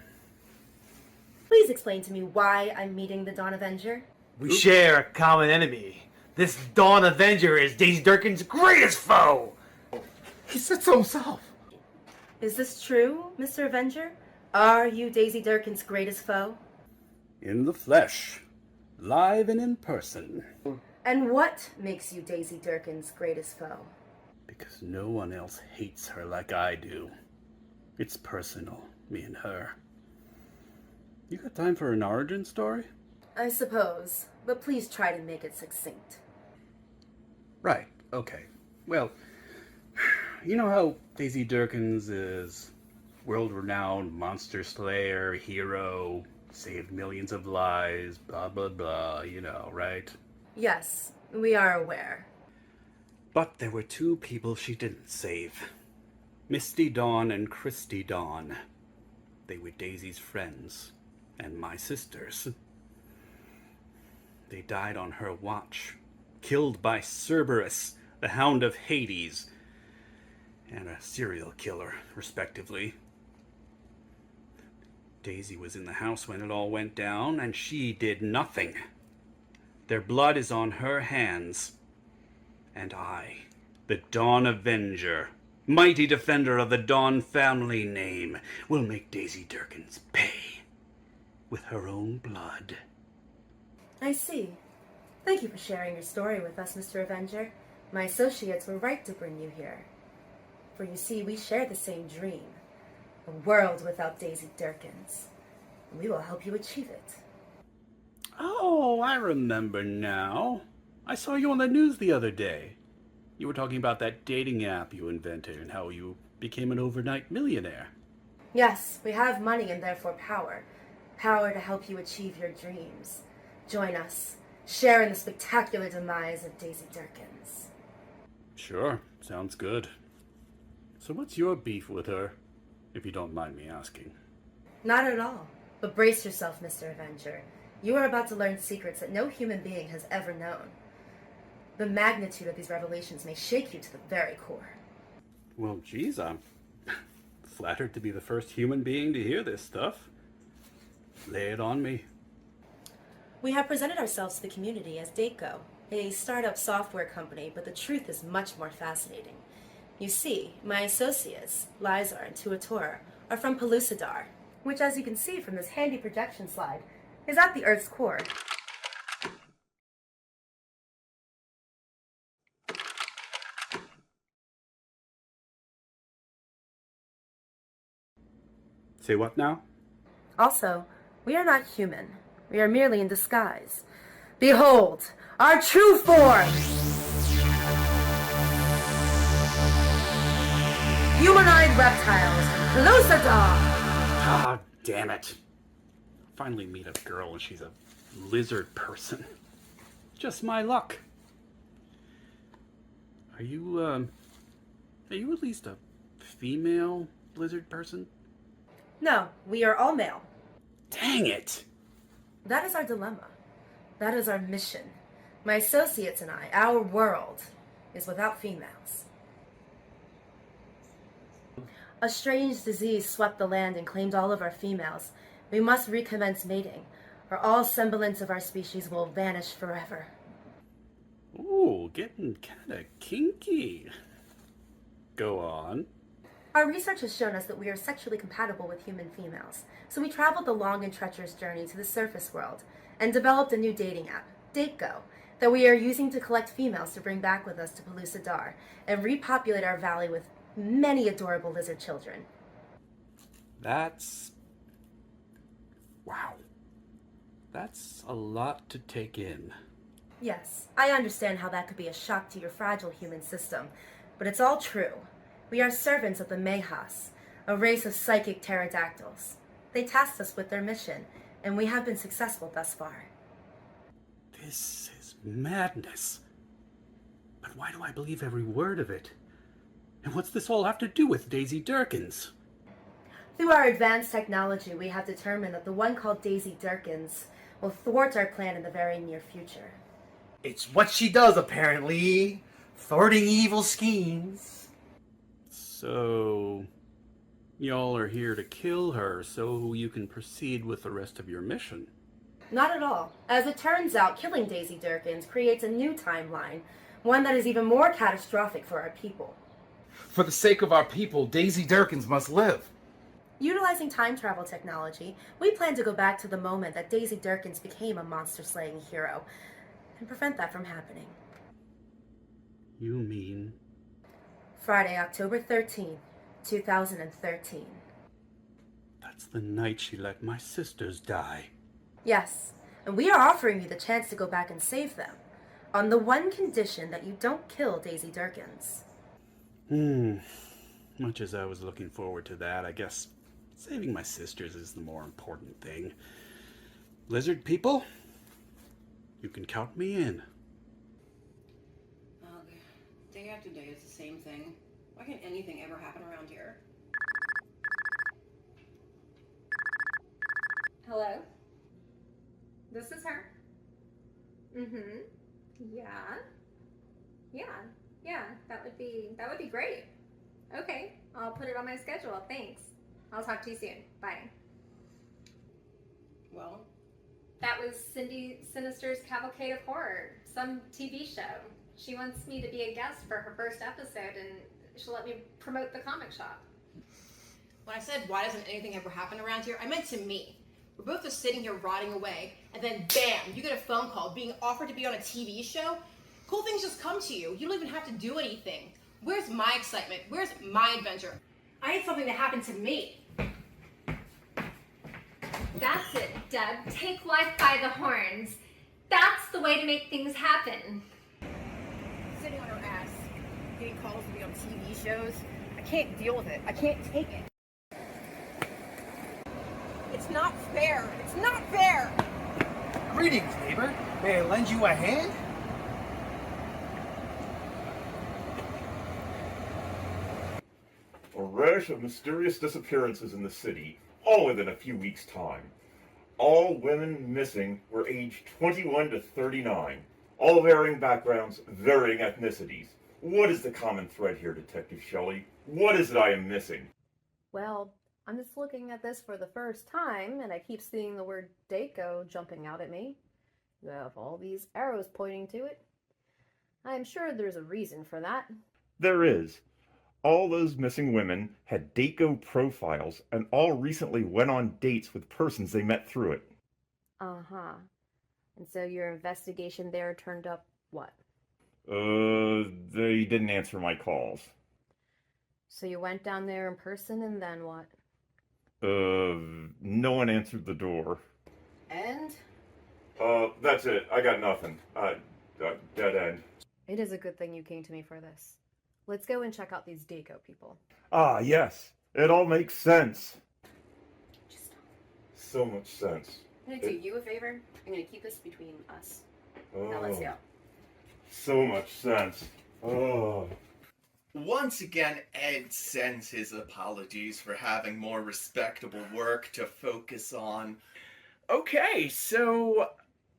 Please explain to me why I'm meeting the Dawn Avenger. We share a common enemy. This Dawn Avenger is Daisy Derkins' greatest foe! He said so himself. Is this true, Mr. Avenger? Are you Daisy Derkins' greatest foe? In the flesh. Live and in person. And what makes you Daisy Derkins' greatest foe? Because no one else hates her like I do. It's personal, me and her. You got time for an origin story? I suppose, but please try to make it succinct. Right, okay. Well, you know how Daisy Derkins is world-renowned monster slayer, hero, saved millions of lives, blah, blah, blah, you know, right? Yes, we are aware. But there were two people she didn't save. Misty Dawn and Christy Dawn. They were Daisy's friends, and my sisters. They died on her watch, killed by Cerberus, the Hound of Hades. and a serial killer, respectively. Daisy was in the house when it all went down, and she did nothing. Their blood is on her hands. And I, the Dawn Avenger, mighty defender of the Dawn family name, will make Daisy Derkins pay with her own blood. I see. Thank you for sharing your story with us, Mr. Avenger. My associates were right to bring you here. For you see, we share the same dream. A world without Daisy Derkins. We will help you achieve it. Oh, I remember now. I saw you on the news the other day. You were talking about that dating app you invented and how you became an overnight millionaire. Yes, we have money and therefore power. Power to help you achieve your dreams. Join us. Share in the spectacular demise of Daisy Derkins. Sure, sounds good. So what's your beef with her, if you don't mind me asking? Not at all. But brace yourself, Mr. Avenger. You are about to learn secrets that no human being has ever known. The magnitude of these revelations may shake you to the very core. Well, geez, I'm flattered to be the first human being to hear this stuff. Lay it on me. We have presented ourselves to the community as DateGo, a startup software company, but the truth is much more fascinating. You see, my associates, Lizar and Tuatora, are from Pellucidar, which, as you can see from this handy projection slide, is at the Earth's core. Say what now? Also, we are not human. We are merely in disguise. Behold, our true form! Humanoid reptiles from Pellucidar! Ah, damn it. Finally meet a girl and she's a lizard person. Just my luck. Are you at least a female lizard person? No, we are all male. Dang it! That is our dilemma. That is our mission. My associates and I, our world, is without females. A strange disease swept the land and claimed all of our females. We must recommence mating, or all semblance of our species will vanish forever. Ooh, getting kinda kinky. Go on. Our research has shown us that we are sexually compatible with human females, so we traveled the long and treacherous journey to the surface world and developed a new dating app, DateGo, that we are using to collect females to bring back with us to Pellucidar and repopulate our valley with many adorable lizard children. Wow. That's a lot to take in. Yes, I understand how that could be a shock to your fragile human system, but it's all true. We are servants of the Mayhas, a race of psychic pterodactyls. They tasked us with their mission, and we have been successful thus far. This is madness. But why do I believe every word of it? And what's this all have to do with Daisy Derkins? Through our advanced technology, we have determined that the one called Daisy Derkins will thwart our plan in the very near future. It's what she does, apparently. Thwarting evil schemes. So, y'all are here to kill her so you can proceed with the rest of your mission. Not at all. As it turns out, killing Daisy Derkins creates a new timeline, one that is even more catastrophic for our people. For the sake of our people, Daisy Derkins must live. Utilizing time travel technology, we plan to go back to the moment that Daisy Derkins became a monster-slaying hero, and prevent that from happening. You mean? Friday, October 13th, 2013. That's the night she let my sisters die. Yes, and we are offering you the chance to go back and save them, on the one condition that you don't kill Daisy Derkins. Much as I was looking forward to that, I guess saving my sisters is the more important thing. Lizard people, you can count me in. Day after day, it's the same thing. Why can't anything ever happen around here? Hello? This is her. Yeah. Yeah, that would be great. Okay, I'll put it on my schedule. Thanks. I'll talk to you soon. Bye. Well? That was Cindy Sinister's Cavalcade of Horror, some TV show. She wants me to be a guest for her first episode, and she'll let me promote the comic shop. When I said, why doesn't anything ever happen around here, I meant to me. We're both just sitting here rotting away, and then bam, you get a phone call being offered to be on a TV show. Cool things just come to you. You don't even have to do anything. Where's my excitement? Where's my adventure? I need something to happen to me. That's it, Deb. Take life by the horns. That's the way to make things happen. Sitting on her ass, getting calls to be on TV shows. I can't deal with it. I can't take it. It's not fair. It's not fair. Greetings, neighbor. May I lend you a hand? A rash of mysterious disappearances in the city, all within a few weeks' time. All women missing were aged 21 to 39. All varying backgrounds, varying ethnicities. What is the common thread here, Detective Shelley? What is it I am missing? Well, I'm just looking at this for the first time, and I keep seeing the word DateGo jumping out at me. You have all these arrows pointing to it. I'm sure there's a reason for that. There is. All those missing women had DateGo profiles and all recently went on dates with persons they met through it. Uh-huh. And so your investigation there turned up what? They didn't answer my calls. So you went down there in person, and then what? No one answered the door. And? That's it. I got nothing. Dead end. It is a good thing you came to me for this. Let's go and check out these DateGo people. Ah, yes. It all makes sense. So much sense. I'm gonna do you a favor. I'm gonna keep this between us. Now let's go. So much sense. Oh. Once again, Ed sends his apologies for having more respectable work to focus on. Okay, so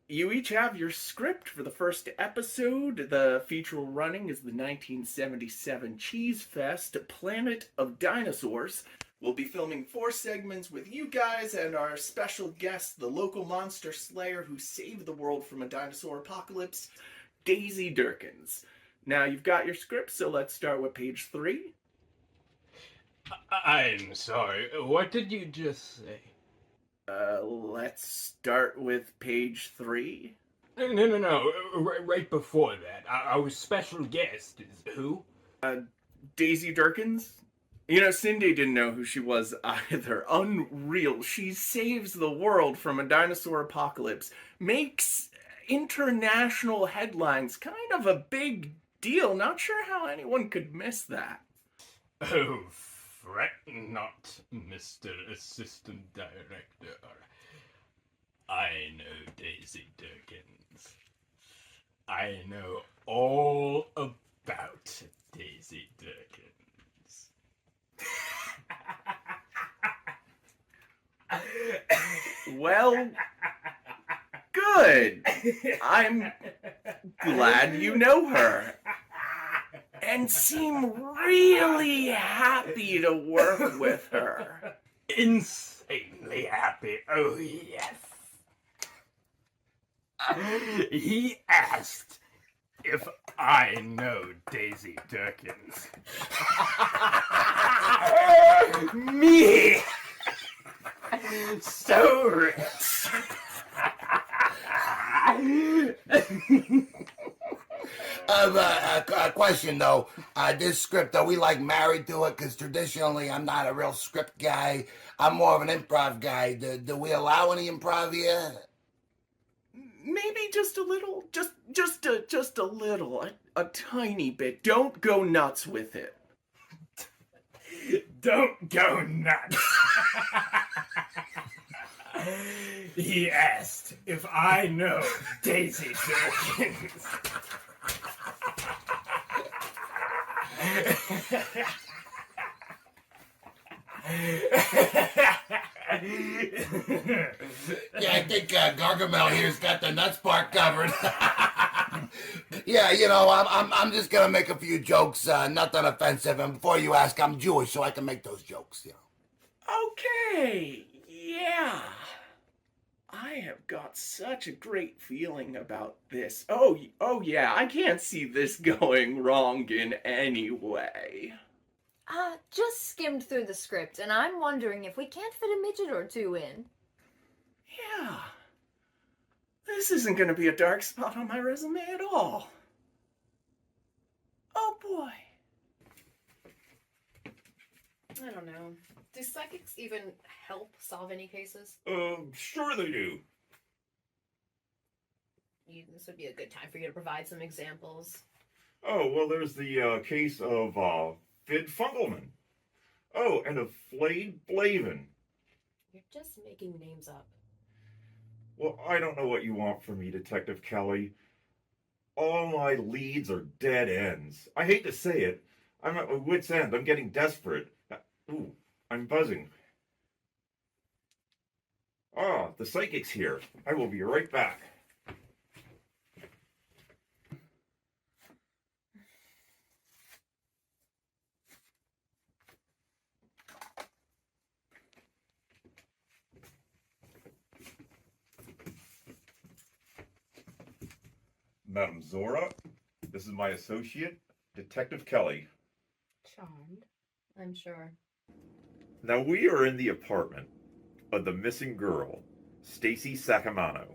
you each have your script for the first episode. The feature we're running is the 1977 Cheese Fest, Planet of Dinosaurs. We'll be filming 4 segments with you guys and our special guest, the local monster slayer who saved the world from a dinosaur apocalypse, Daisy Derkins. Now you've got your script, so let's start with page 3. I'm sorry, what did you just say? Let's start with page 3. No. Right before that. Our special guest is who? Daisy Derkins. You know, Cindy didn't know who she was either. Unreal. She saves the world from a dinosaur apocalypse. Makes international headlines. Kind of a big deal. Not sure how anyone could miss that. Oh, fret not, Mr. Assistant Director. I know Daisy Derkins. I know all about Daisy Derkins. Well, good. I'm glad you know her. And seem really happy to work with her. Insanely happy, oh yes. He asked if I know Daisy Derkins. Me! So rich! A question though. This script, are we like married to it? Because traditionally, I'm not a real script guy. I'm more of an improv guy. Do we allow any improv here? Maybe just a little. Just a little. A tiny bit. Don't go nuts with it. Don't go nuts. He asked if I know Daisy Derkins. Yeah, I think Gargamel here's got the nuts part covered. Yeah, I'm just gonna make a few jokes, nothing offensive. And before you ask, I'm Jewish, so I can make those jokes. Okay, yeah. I have got such a great feeling about this. Oh yeah, I can't see this going wrong in any way. Just skimmed through the script, and I'm wondering if we can't fit a midget or two in. Yeah. This isn't gonna be a dark spot on my resume at all. Oh boy. I don't know. Do psychics even help solve any cases? Sure they do. This would be a good time for you to provide some examples. Oh, well, there's the case of Fid Fungelman. Oh, and of Flayed Blaven. You're just making names up. Well, I don't know what you want from me, Detective Kelly. All my leads are dead ends. I hate to say it. I'm at my wit's end. I'm getting desperate. Ooh, I'm buzzing. Ah, the psychic's here. I will be right back. Madam Zora, this is my associate, Detective Kelly. Charmed, I'm sure. Now we are in the apartment of the missing girl, Stacy Sacamano.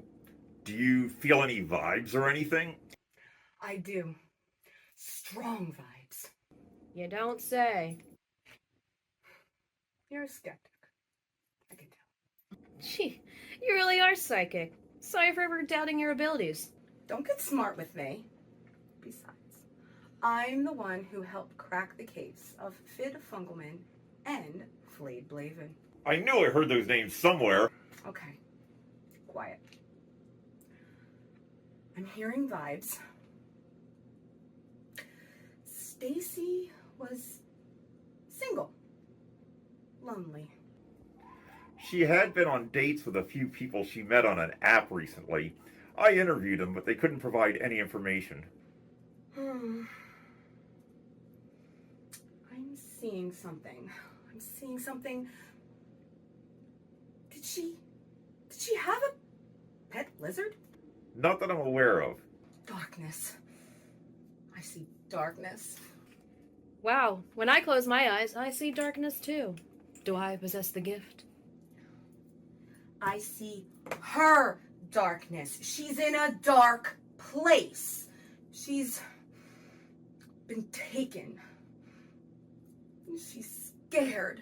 Do you feel any vibes or anything? I do. Strong vibes. You don't say. You're a skeptic. I can tell. Gee, you really are psychic. Sorry for ever doubting your abilities. Don't get smart with me. Besides, I'm the one who helped crack the case of Fid Fungelman and Flayed Blaven. I knew I heard those names somewhere. Okay, quiet. I'm hearing vibes. Stacy was single. Lonely. She had been on dates with a few people she met on an app recently. I interviewed them, but they couldn't provide any information. I'm seeing something. I'm seeing something. Did she have a pet lizard? Not that I'm aware of. Darkness. I see darkness. Wow, when I close my eyes, I see darkness too. Do I possess the gift? I see her darkness. She's in a dark place. She's been taken. She's scared.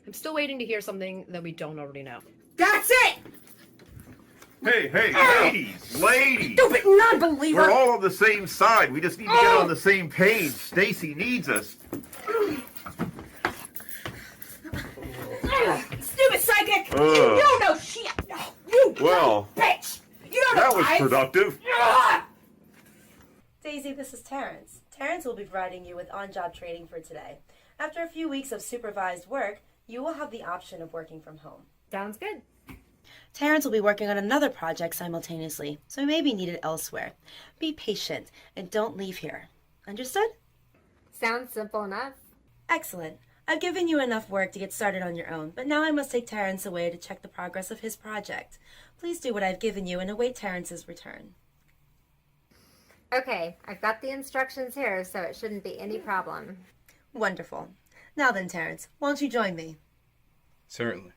I'm still waiting to hear something that we don't already know. That's it! Hey, ladies! Stupid non-believer! We're all on the same side. We just need to get on the same page. Stacy needs us. Stupid psychic! You don't know shit! You bitch! You don't know that was productive. Daisy, this is Terrence. Terrence will be providing you with on-job training for today. After a few weeks of supervised work, you will have the option of working from home. Sounds good. Terrence will be working on another project simultaneously, so he may be needed elsewhere. Be patient and don't leave here. Understood? Sounds simple enough. Excellent. I've given you enough work to get started on your own, but now I must take Terrence away to check the progress of his project. Please do what I've given you and await Terrence's return. Okay, I've got the instructions here, so it shouldn't be any problem. Wonderful. Now then, Terrence, won't you join me? Certainly.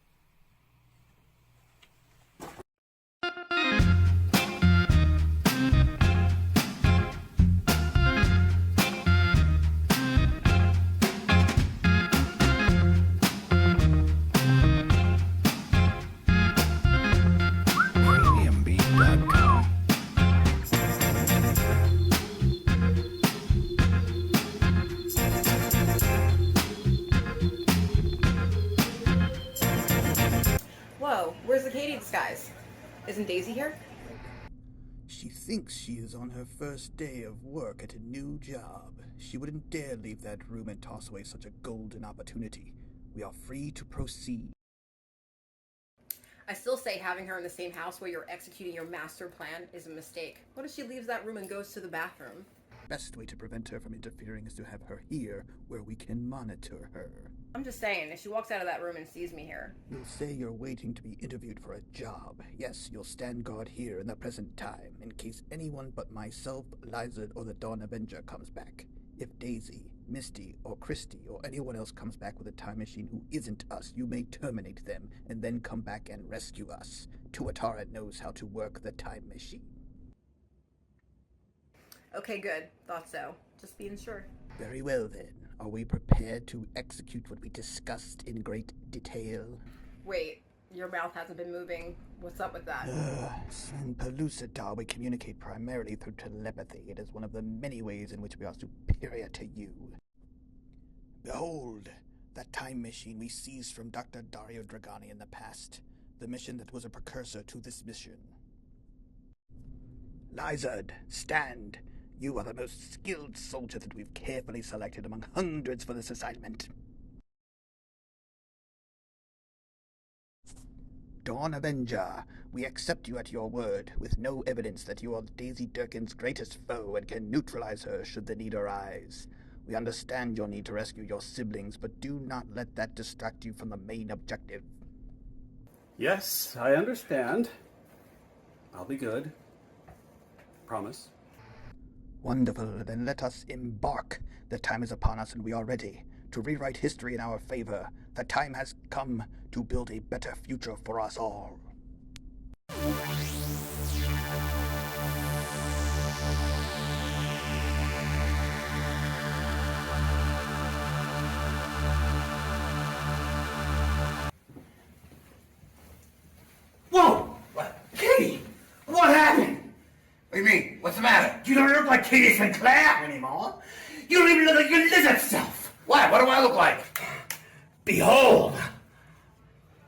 Whoa, where's the Katey disguise? Isn't Daisy here? She thinks she is on her first day of work at a new job. She wouldn't dare leave that room and toss away such a golden opportunity. We are free to proceed. I still say having her in the same house where you're executing your master plan is a mistake. What if she leaves that room and goes to the bathroom? Best way to prevent her from interfering is to have her here where we can monitor her. I'm just saying, if she walks out of that room and sees me here. You'll say you're waiting to be interviewed for a job. Yes, you'll stand guard here in the present time, in case anyone but myself, Lizard, or the Dawn Avenger comes back. If Daisy, Misty, or Christy, or anyone else comes back with a time machine who isn't us, you may terminate them, and then come back and rescue us. Tuatara knows how to work the time machine. Okay, good. Thought so. Just being sure. Very well then. Are we prepared to execute what we discussed in great detail? Wait, your mouth hasn't been moving. What's up with that? In Pellucidar, we communicate primarily through telepathy. It is one of the many ways in which we are superior to you. Behold, that time machine we seized from Dr. Dario Dragani in the past. The mission that was a precursor to this mission. Lizard, stand. You are the most skilled soldier that we've carefully selected among hundreds for this assignment. Dawn Avenger, we accept you at your word, with no evidence that you are Daisy Derkins' greatest foe and can neutralize her should the need arise. We understand your need to rescue your siblings, but do not let that distract you from the main objective. Yes, I understand. I'll be good. Promise. Wonderful, then let us embark. The time is upon us and we are ready to rewrite history in our favor. The time has come to build a better future for us all. Whoa! What? Katey! What happened? What do you mean? What's the matter? You don't look like Katey Sinclair anymore. You don't even look like your lizard self. What? What do I look like? Behold!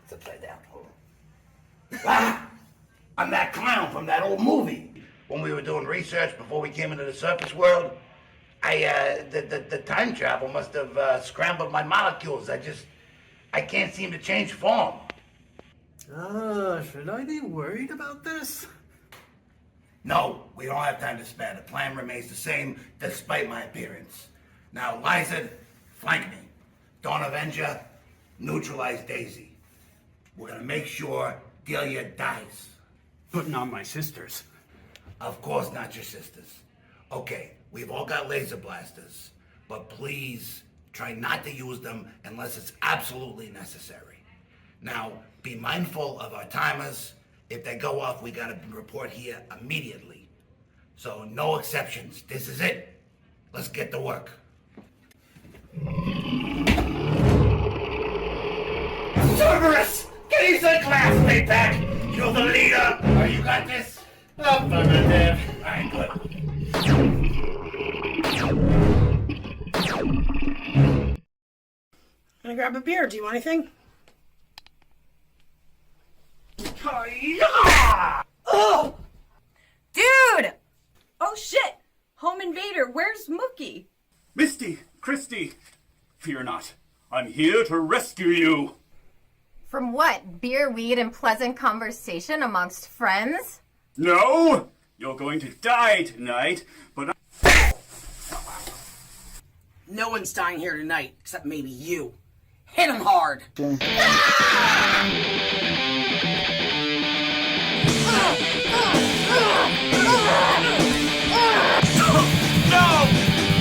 It's upside down. Ah! I'm that clown from that old movie. When we were doing research before we came into the surface world, the time travel must have scrambled my molecules. I can't seem to change form. Should I be worried about this? No, we don't have time to spare. The plan remains the same despite my appearance. Now, Lizard, flank me. Dawn Avenger, neutralize Daisy. We're gonna make sure Delia dies. But not my sisters. Of course not your sisters. Okay, we've all got laser blasters, but please try not to use them unless it's absolutely necessary. Now, be mindful of our timers. If they go off, we gotta report here immediately. So no exceptions. This is it. Let's get to work. Cerberus! Get your classmate back! You're the leader! Oh, you got this? Affirmative. Alright, good. Can I grab a beer? Do you want anything? Oh! Dude! Oh shit! Home invader, where's Mookie? Misty, Christy, fear not. I'm here to rescue you. From what? Beer, weed, and pleasant conversation amongst friends? No! You're going to die tonight, but No one's dying here tonight, except maybe you. Hit him hard! No!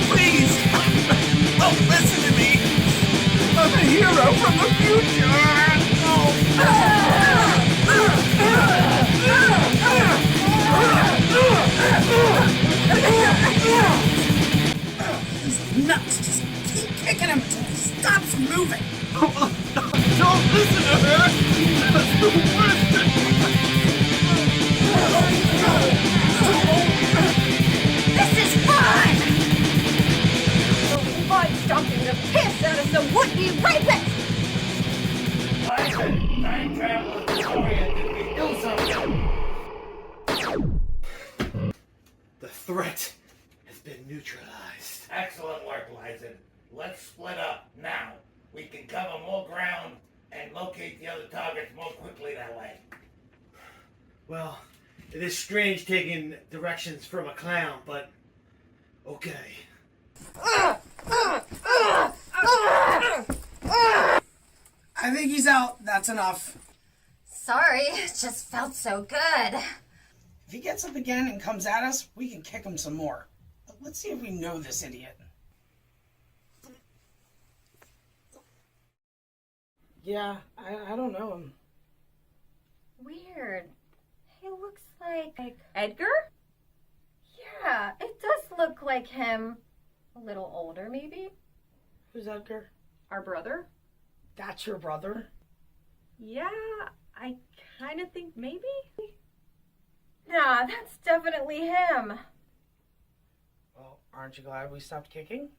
Please! Oh, listen to me! I'm a hero from the future! He's nuts! Just keep kicking him until he stops moving! Don't listen to her! That's the worst thing! This is fun! Mud stomping the piss out of some would-be rapists! Time travel is did we do something? The threat has been neutralized. Excellent work, Lizard. Let's split up now. We can cover more ground and locate the other targets more quickly that way. Well, it is strange taking directions from a clown, but okay. I think he's out. That's enough. Sorry, it just felt so good. If he gets up again and comes at us, we can kick him some more. But let's see if we know this idiot. Yeah, I don't know him. Weird. He looks like Edgar? Yeah, it does look like him. A little older, maybe? Who's Edgar? Our brother? That's your brother? Yeah, I kind of think maybe. Nah, that's definitely him. Well, aren't you glad we stopped kicking?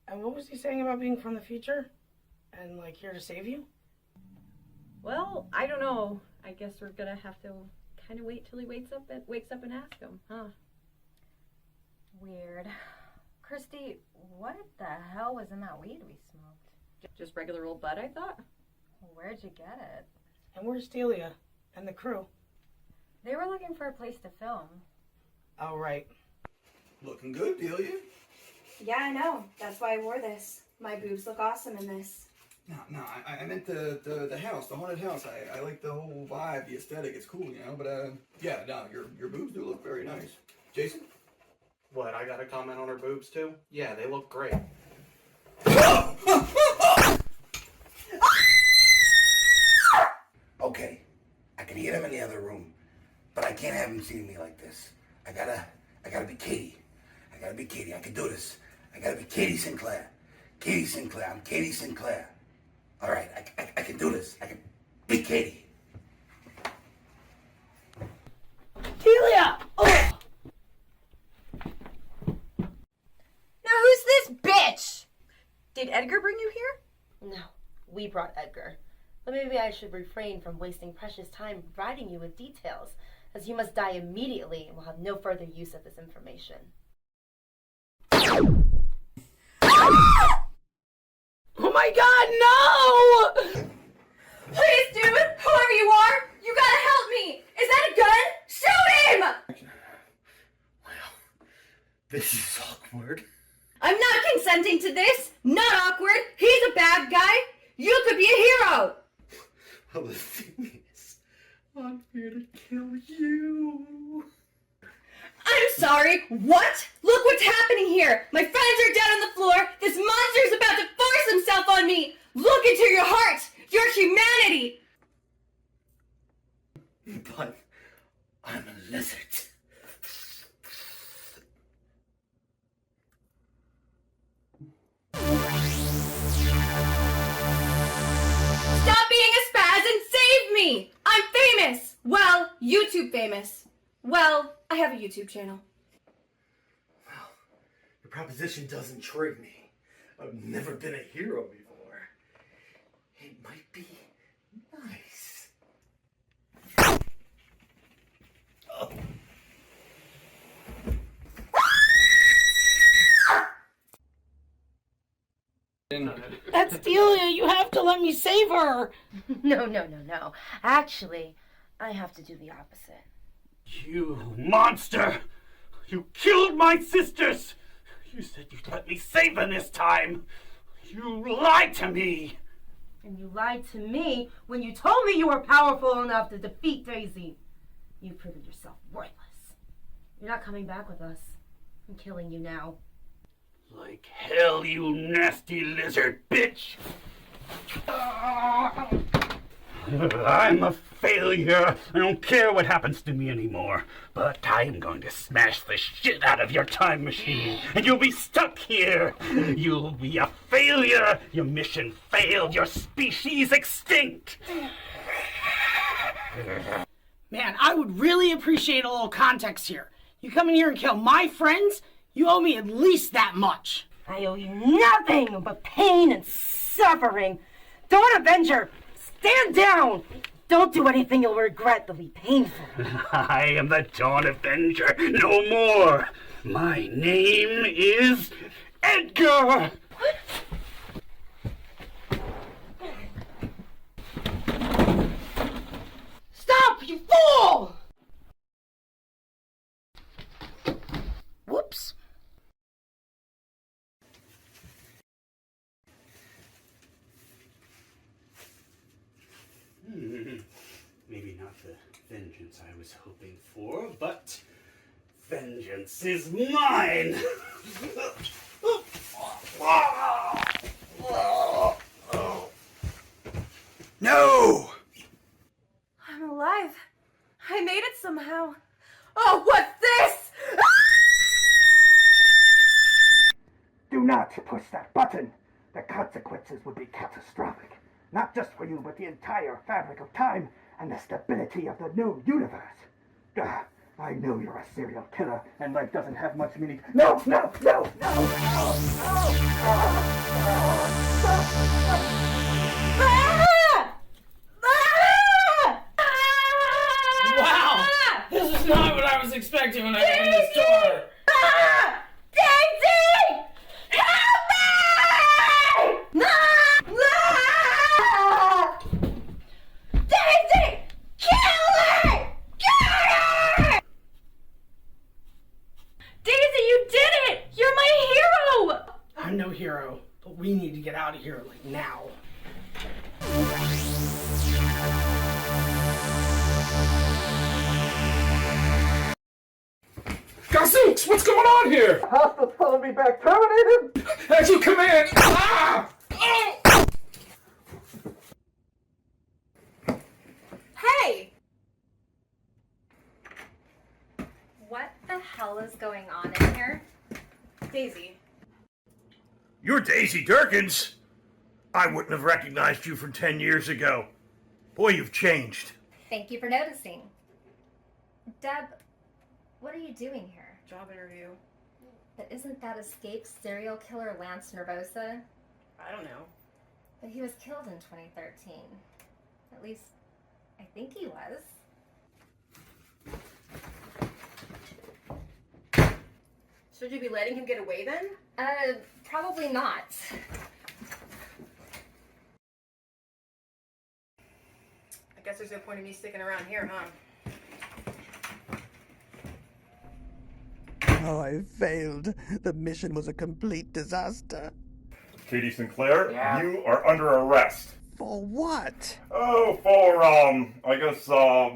And what was he saying about being from the future? And, like, here to save you? Well, I don't know. I guess we're gonna have to kind of wait till he wakes up and ask him, huh? Weird. Christy, what the hell was in that weed we smoked? Just regular old bud, I thought. Where'd you get it? And where's Delia? And the crew? They were looking for a place to film. Oh, right. Looking good, Delia. Yeah, I know. That's why I wore this. My boobs look awesome in this. No, I meant the house, the haunted house. I like the whole vibe, the aesthetic. It's cool, you know. But yeah, no, your boobs do look very nice. Jason? What, I gotta comment on her boobs too? Yeah, they look great. Okay, I can hear him in the other room, but I can't have him seeing me like this. I gotta be Katey. I gotta be Katey. I can do this. I gotta be Katey Sinclair. Katey Sinclair. I'm Katey Sinclair. All right, I can do this. I can be Katey. Delia! Oh! Now who's this bitch? Did Edgar bring you here? No, we brought Edgar. But maybe I should refrain from wasting precious time providing you with details, as you must die immediately and will have no further use of this information. Oh my god, no! Please, dude! Whoever you are, you gotta help me! Is that a gun? Shoot him! This is awkward. I'm not consenting to this! Not awkward! He's a bad guy! You could be a hero! Well, the thing is, I'm here to kill you. I'm sorry, what? Look what's happening here! My friends are dead on the floor! This monster's about to force himself on me! Look into your heart! Your humanity! But I'm a lizard. Stop being a spaz and save me! I'm famous! Well, YouTube famous. Well, I have a YouTube channel. Your proposition doesn't intrigue me. I've never been a hero before. It might be nice. That's Delia. You have to let me save her. No. Actually, I have to do the opposite. You monster! You killed my sisters! You said you'd let me save them this time! You lied to me! And you lied to me when you told me you were powerful enough to defeat Daisy. You've proven yourself worthless. You're not coming back with us. I'm killing you now. Like hell, you nasty lizard bitch! I'm a failure. I don't care what happens to me anymore. But I am going to smash the shit out of your time machine, and you'll be stuck here. You'll be a failure. Your mission failed. Your species extinct. Man, I would really appreciate a little context here. You come in here and kill my friends, you owe me at least that much. I owe you nothing but pain and suffering. Don't Avenger! Stand down! Don't do anything you'll regret. They'll be painful. I am the Dawn Avenger. No more. My name is Edgar. the vengeance I was hoping for, but vengeance is mine! No! I'm alive. I made it somehow. Oh, what's this? Do not push that button. The consequences would be catastrophic. Not just for you, but the entire fabric of time and the stability of the new universe. I know you're a serial killer, and life doesn't have much meaning. No, no, no, no! Wow! This is not what I was expecting when I opened this door. Daisy! Help me! Daisy! Kill her! Get her! Daisy, you did it! You're my hero! I'm no hero, but we need to get out of here, like, now. Gazooks, what's going on here? Hostiles following me back, terminated! As you command! Ah! Oh! Hey! What the hell is going on in here? Daisy. You're Daisy Derkins? I wouldn't have recognized you from 10 years ago. Boy, you've changed. Thank you for noticing. Deb, what are you doing here? Job interview. But isn't that escaped serial killer Lance Nervosa? I don't know. But he was killed in 2013. At least, I think he was. Should you be letting him get away then? Probably not. I guess there's no point in me sticking around here, huh? Oh, I failed. The mission was a complete disaster. Katey Sinclair, you are under arrest. For what? Oh, for, I guess,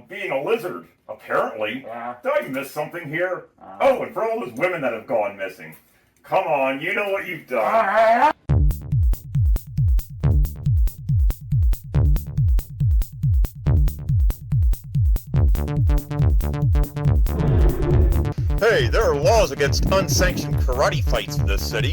being a lizard, apparently. Did I miss something here? Oh, and for all those women that have gone missing. Come on, you know what you've done. Hey, there are laws against unsanctioned karate fights in this city.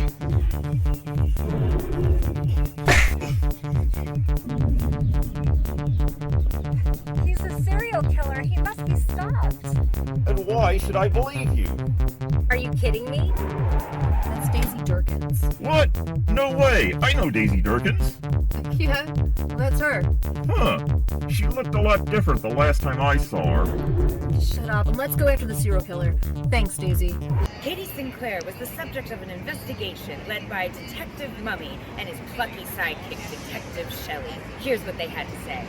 He's a serial killer. He must be stopped. And why should I believe you? Are you kidding me? That's Daisy Derkins. What? No way! I know Daisy Derkins. Yeah, that's her. Huh. She looked a lot different the last time I saw her. Shut up and let's go after the serial killer. Thanks, Daisy. Katey Sinclair was the subject of an investigation led by Detective Mummy and his plucky sidekick, Detective Shelley. Here's what they had to say.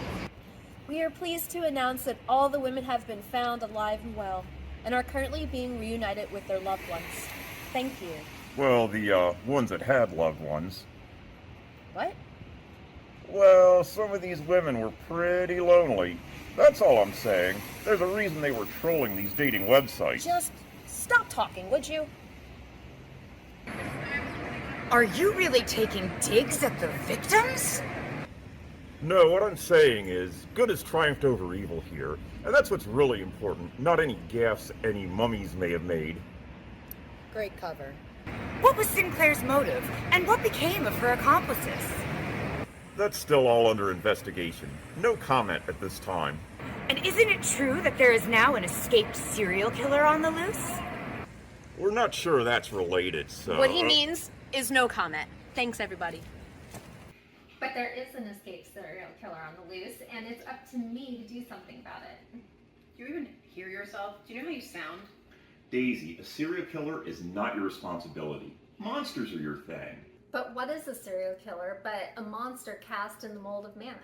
We are pleased to announce that all the women have been found alive and well, and are currently being reunited with their loved ones. Thank you. Well, the, ones that had loved ones. What? Well, some of these women were pretty lonely. That's all I'm saying. There's a reason they were trolling these dating websites. Just stop talking, would you? Are you really taking digs at the victims? No, what I'm saying is, good has triumphed over evil here, and that's what's really important, not any gaffes any mummies may have made. Great cover. What was Sinclair's motive, and what became of her accomplices? That's still all under investigation. No comment at this time. And isn't it true that there is now an escaped serial killer on the loose? We're not sure that's related, so... What he means is no comment. Thanks, everybody. But there is an escaped serial killer on the loose, and it's up to me to do something about it. Do you even hear yourself? Do you know how you sound? Daisy, a serial killer is not your responsibility. Monsters are your thing. But what is a serial killer but a monster cast in the mold of man?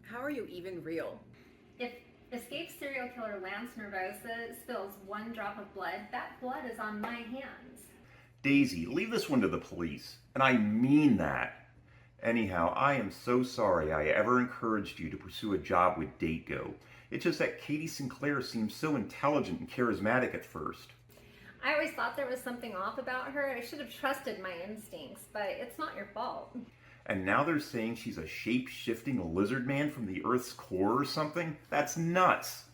How are you even real? If escaped serial killer Lance Nervosa spills one drop of blood, that blood is on my hands. Daisy, leave this one to the police. And I mean that. Anyhow, I am so sorry I ever encouraged you to pursue a job with DateGo. It's just that Katey Sinclair seems so intelligent and charismatic at first. I always thought there was something off about her. I should have trusted my instincts, but it's not your fault. And now they're saying she's a shape-shifting lizard man from the Earth's core or something? That's nuts!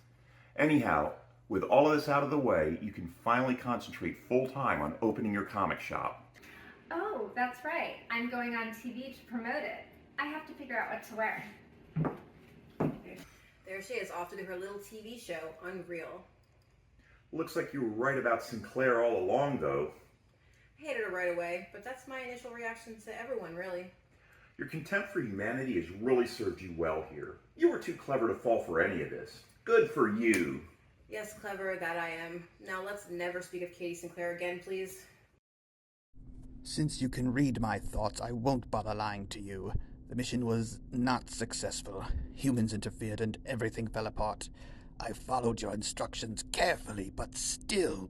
Anyhow, with all of this out of the way, you can finally concentrate full-time on opening your comic shop. Oh, that's right. I'm going on TV to promote it. I have to figure out what to wear. There she is, off to do her little TV show. Unreal. Looks like you were right about Sinclair all along, though. I hated her right away, but that's my initial reaction to everyone, really. Your contempt for humanity has really served you well here. You were too clever to fall for any of this. Good for you. Yes, clever, that I am. Now let's never speak of Katey Sinclair again, please. Since you can read my thoughts, I won't bother lying to you. The mission was not successful. Humans interfered and everything fell apart. I followed your instructions carefully, but still...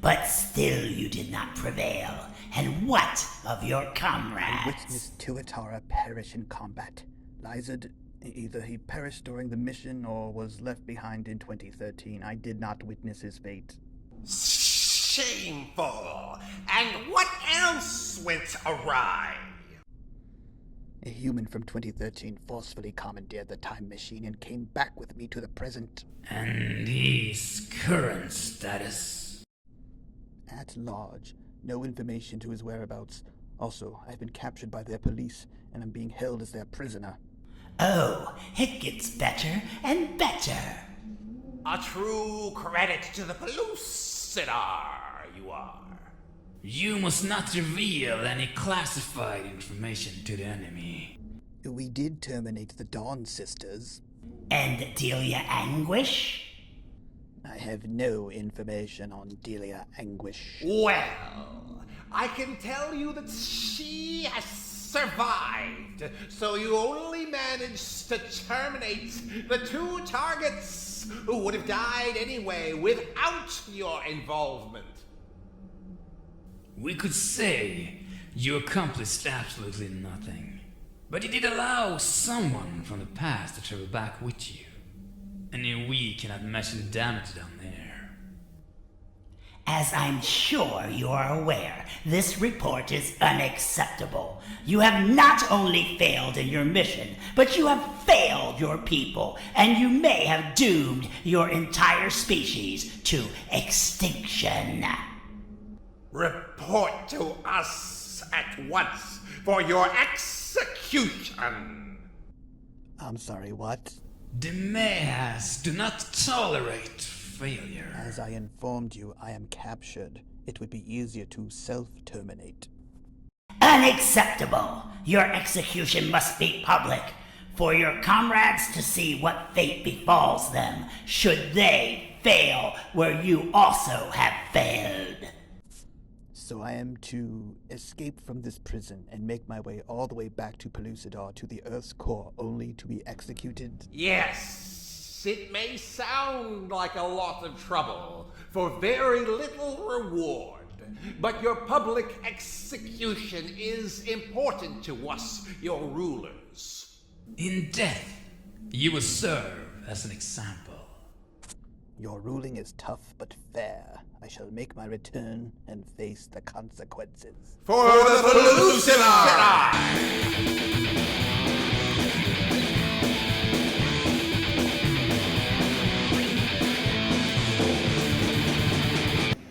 But still you did not prevail. And what of your comrades? I witnessed Tuatara perish in combat. Lizard, either he perished during the mission or was left behind in 2013. I did not witness his fate. Shameful! And what else went awry? A human from 2013 forcefully commandeered the time machine and came back with me to the present. And his current status? At large. No information to his whereabouts. Also, I've been captured by their police, and I'm being held as their prisoner. Oh, it gets better and better. A true credit to the Pellucidar, you are. You must not reveal any classified information to the enemy. We did terminate the Dawn Sisters. And Delia Anguish? I have no information on Delia Anguish. Well, I can tell you that she has survived, so you only managed to terminate the two targets who would have died anyway without your involvement. We could say you accomplished absolutely nothing, but you did allow someone from the past to travel back with you, and we cannot measure the damage down there. As I'm sure you are aware, this report is unacceptable. You have not only failed in your mission, but you have failed your people, and you may have doomed your entire species to extinction. Report to us at once for your execution. I'm sorry, what? The Mayas do not tolerate failure. As I informed you, I am captured. It would be easier to self-terminate. Unacceptable! Your execution must be public, for your comrades to see what fate befalls them, should they fail where you also have failed. So I am to escape from this prison and make my way all the way back to Pellucidar to the Earth's core, only to be executed? Yes, it may sound like a lot of trouble for very little reward, but your public execution is important to us, your rulers. In death, you will serve as an example. Your ruling is tough but fair. I shall make my return and face the consequences. For the Pellucidar!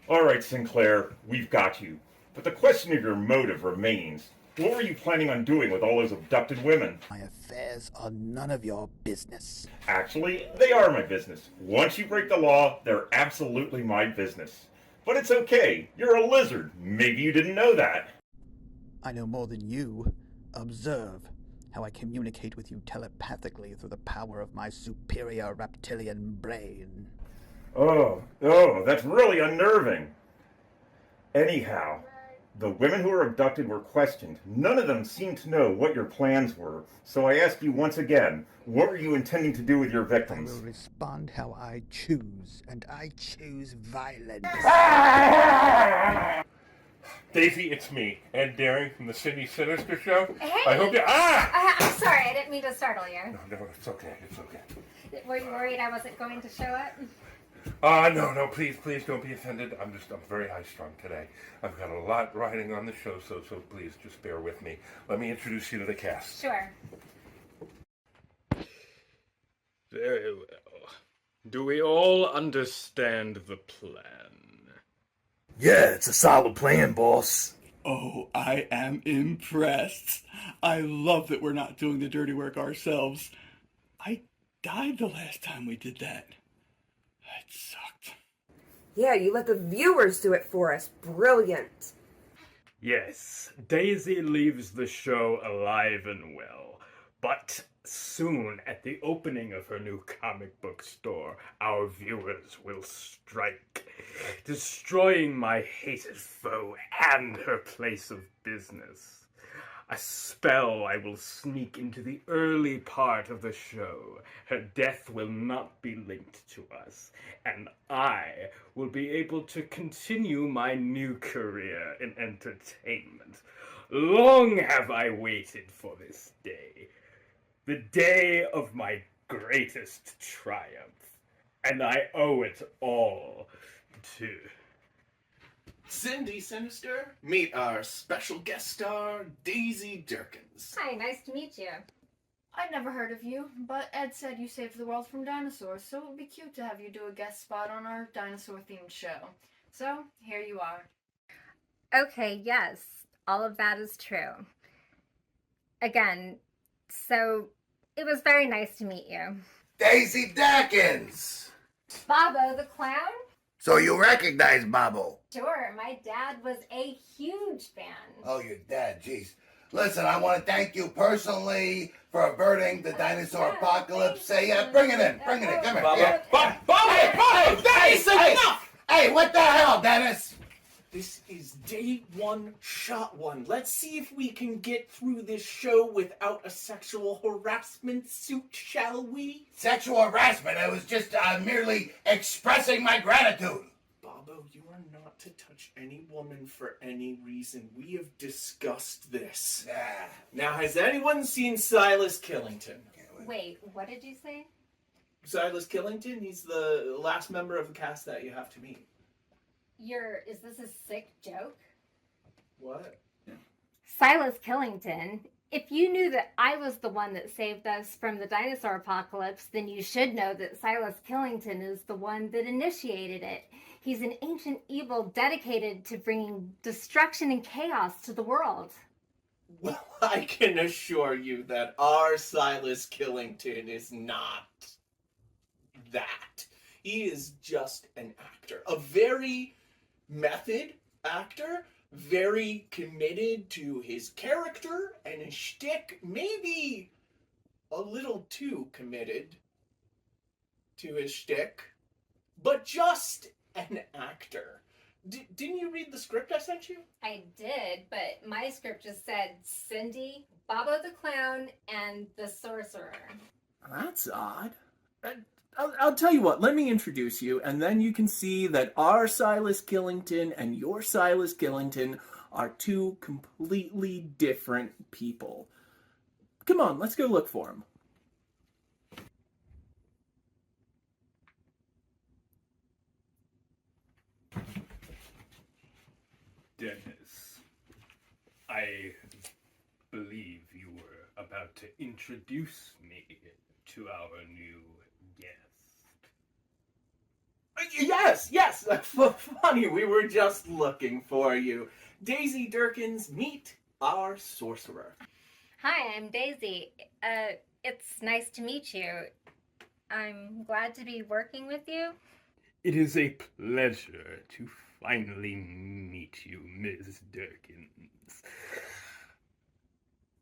All right, Sinclair, we've got you. But the question of your motive remains. What were you planning on doing with all those abducted women? My affairs are none of your business. Actually, they are my business. Once you break the law, they're absolutely my business. But it's okay. You're a lizard. Maybe you didn't know that. I know more than you. Observe how I communicate with you telepathically through the power of my superior reptilian brain. Oh, that's really unnerving. Anyhow, the women who were abducted were questioned. None of them seemed to know what your plans were. So I ask you once again, what were you intending to do with your victims? I will respond how I choose, and I choose violence. Daisy, it's me, Ed Daring from the Sydney Sinister Show. Hey! I hope you... I'm sorry, I didn't mean to startle you. No, it's okay, it's okay. Were you worried I wasn't going to show up? No, please don't be offended. I'm very high-strung today. I've got a lot riding on the show, so please just bear with me. Let me introduce you to the cast. Sure. Very well. Do we all understand the plan? Yeah, it's a solid plan, boss. Oh, I am impressed. I love that we're not doing the dirty work ourselves. I died the last time we did that. It sucked. Yeah, you let the viewers do it for us. Brilliant. Yes, Daisy leaves the show alive and well, but soon, at the opening of her new comic book store, our viewers will strike, destroying my hated foe and her place of business. A spell I will sneak into the early part of the show. Her death will not be linked to us, and I will be able to continue my new career in entertainment. Long have I waited for this day. The day of my greatest triumph, and I owe it all to... Cindy Sinister, meet our special guest star, Daisy Derkins. Hi, nice to meet you. I'd never heard of you, but Ed said you saved the world from dinosaurs, so it would be cute to have you do a guest spot on our dinosaur-themed show. So, here you are. Okay, yes, all of that is true. Again, so it was very nice to meet you. Daisy Derkins! Bobbo the clown? So you recognize Bobbo? Sure, my dad was a huge fan. Oh, your dad, jeez. Listen, I want to thank you personally for averting the dinosaur apocalypse. Say, bring it in, come here. Bobbo, that is enough! Hey, what the hell, Dennis? This is day one, shot one. Let's see if we can get through this show without a sexual harassment suit, shall we? Sexual harassment? I was just merely expressing my gratitude. Bobbo, you are not to touch any woman for any reason. We have discussed this. Yeah. Now, has anyone seen Silas Killington? Wait, what did you say? Silas Killington? He's the last member of the cast that you have to meet. Is this a sick joke? What? Silas Killington, if you knew that I was the one that saved us from the dinosaur apocalypse, then you should know that Silas Killington is the one that initiated it. He's an ancient evil dedicated to bringing destruction and chaos to the world. Well, I can assure you that our Silas Killington is not that. He is just an actor. A very method actor, very committed to his character and his shtick, maybe a little too committed to his shtick, but just an actor. Didn't you read the script I sent you? I did, but my script just said Cindy, Bobbo the clown, and the sorcerer. That's odd. I'll tell you what, let me introduce you, and then you can see that our Silas Killington and your Silas Killington are two completely different people. Come on, let's go look for him. Dennis, I believe you were about to introduce me to our new guest. Yes! Funny, we were just looking for you. Daisy Derkins, meet our sorcerer. Hi, I'm Daisy. It's nice to meet you. I'm glad to be working with you. It is a pleasure to finally meet you, Ms. Derkins.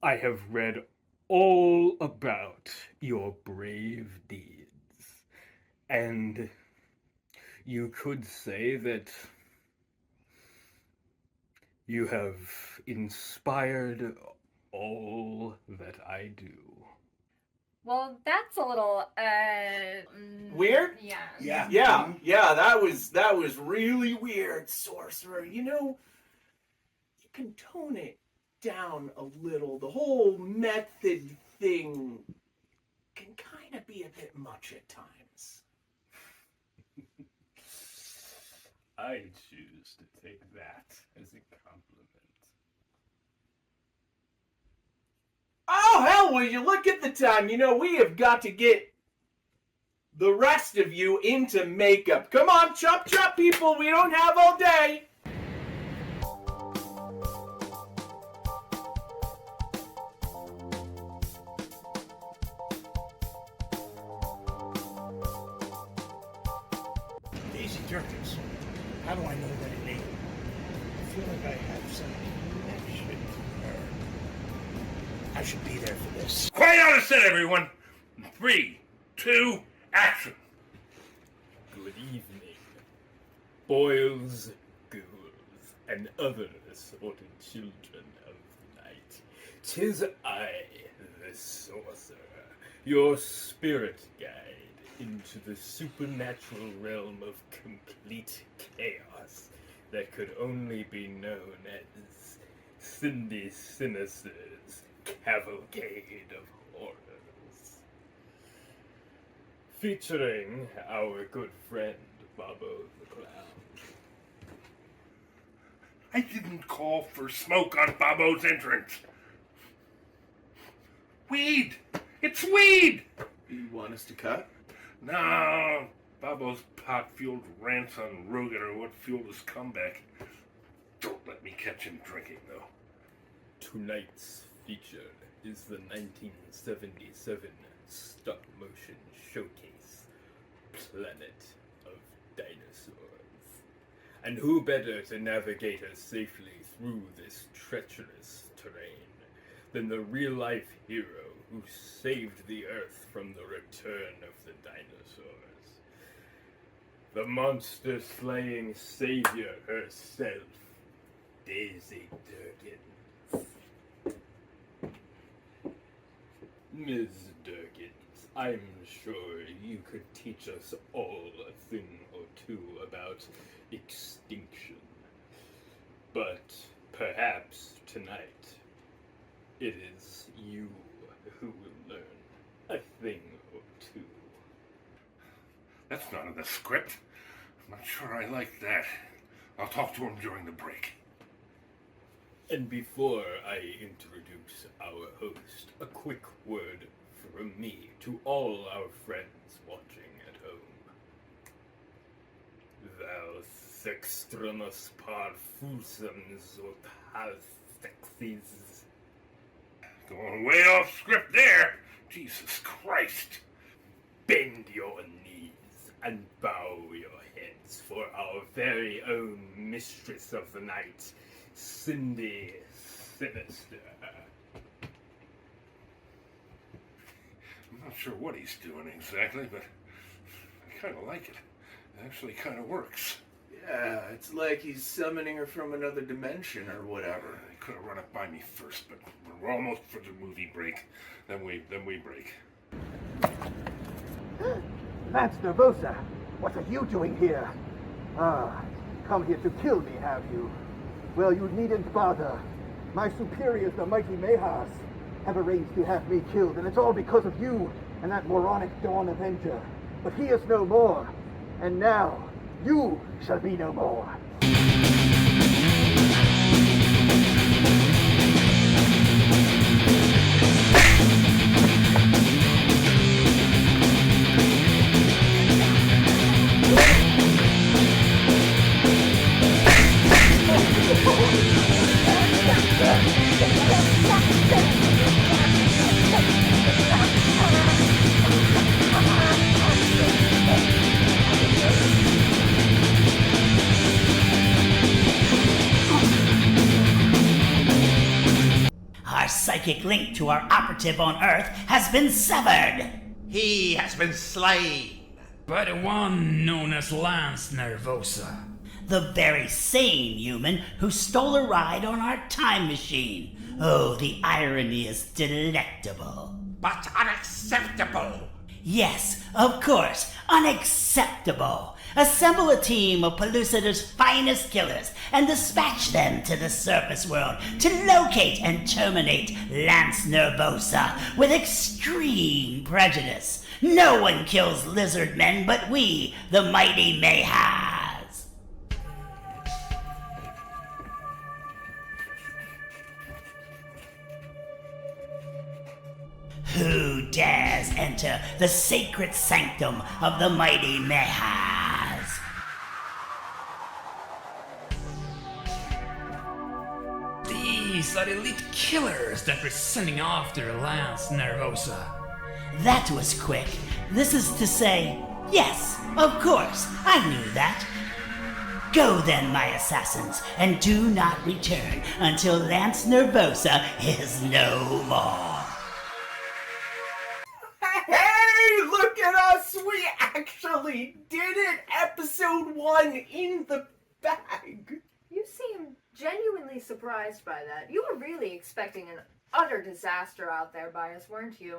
I have read all about your brave deeds, and you could say that you have inspired all that I do. Well, that's a little, Weird? Yeah. Yeah, that was really weird, sorcerer. You know, can tone it down a little. The whole method thing can kind of be a bit much at times. I choose to take that as a compliment. Oh, hell, will you look at the time? You know, we have got to get the rest of you into makeup. Come on, chop, people. We don't have all day. Daisy Derkins. How do I know that name? I feel like I have some connection to her. I should be there for this. Quiet on the set, everyone! 3, 2, action! Good evening, boils, ghouls, and other assorted children of the night. 'Tis I, the sorcerer, your spirit guide into the supernatural realm of complete chaos that could only be known as Cindy Sinister's Cavalcade of Horrors. Featuring our good friend, Bobbo the Clown. I didn't call for smoke on Bobbo's entrance. Weed! It's weed! You want us to cut? No, Bobbo's pot-fueled rants on Rogan are what fueled his comeback. Don't let me catch him drinking, though. Tonight's feature is the 1977 stop-motion showcase, Planet of Dinosaurs. And who better to navigate us safely through this treacherous terrain than the real-life hero who saved the Earth from the return of the dinosaurs. The monster-slaying savior herself, Daisy Derkins. Ms. Derkins, I'm sure you could teach us all a thing or two about extinction. But perhaps tonight, it is you who will learn a thing or two. That's not in the script. I'm not sure I like that. I'll talk to him during the break. And before I introduce our host, a quick word from me to all our friends watching at home. Thou sextremus parfusums or palsexes. Going way off script there. Jesus Christ. Bend your knees and bow your heads for our very own mistress of the night, Cindy Sinister. I'm not sure what he's doing exactly, but I kind of like it. It actually kind of works. Yeah, it's like he's summoning her from another dimension or whatever. He could have run it by me first, but we're almost for the movie break. Then we break. Lance Nervosa, what are you doing here? Ah, come here to kill me, have you? Well, you needn't bother. My superiors, the mighty Mahas, have arranged to have me killed, and it's all because of you and that moronic Dawn Avenger. But he is no more, and now you shall be no more. Our psychic link to our operative on Earth has been severed. He has been slain. By the one known as Lance Nervosa. The very same human who stole a ride on our time machine. Oh, the irony is delectable. But unacceptable. Yes, of course, Unacceptable! Assemble a team of Pellucida's finest killers and dispatch them to the surface world to locate and terminate Lance Nervosa with extreme prejudice. No one kills lizardmen but we, the mighty Mayhas. Who dares enter the sacred sanctum of the mighty Mayhas? These are elite killers that we're sending after Lance Nervosa. That was quick. This is to say, yes, of course, I knew that. Go then, my assassins, and do not return until Lance Nervosa is no more. Hey, look at us! We actually did it! Episode 1 in the bag! You seem genuinely surprised by that. You were really expecting an utter disaster out there by us, weren't you?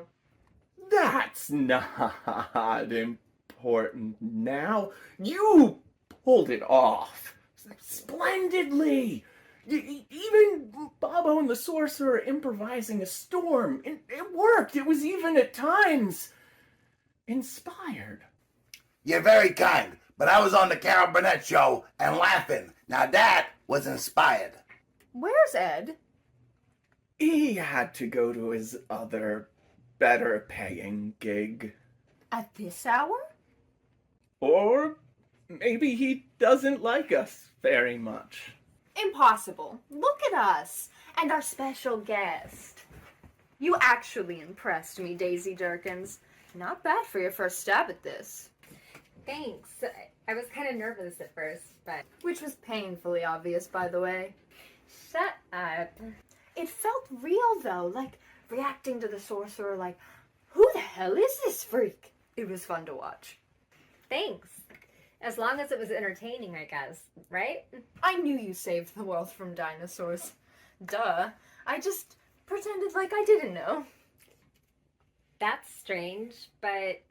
That's not important now. You pulled it off splendidly. Even Bobbo and the sorcerer improvising a storm. It worked. It was even at times inspired. You're very kind, but I was on the Carol Burnett show and laughing. Now that was inspired. Where's Ed? He had to go to his other, better paying gig. At this hour? Or maybe he doesn't like us very much. Impossible. Look at us. And our special guest. You actually impressed me, Daisy Derkins. Not bad for your first stab at this. Thanks. I was kind of nervous at first, but... Which was painfully obvious, by the way. Shut up. It felt real, though. Like, reacting to the sorcerer like, who the hell is this freak? It was fun to watch. Thanks. As long as it was entertaining, I guess. Right? I knew you saved the world from dinosaurs. Duh. I just pretended like I didn't know. That's strange, but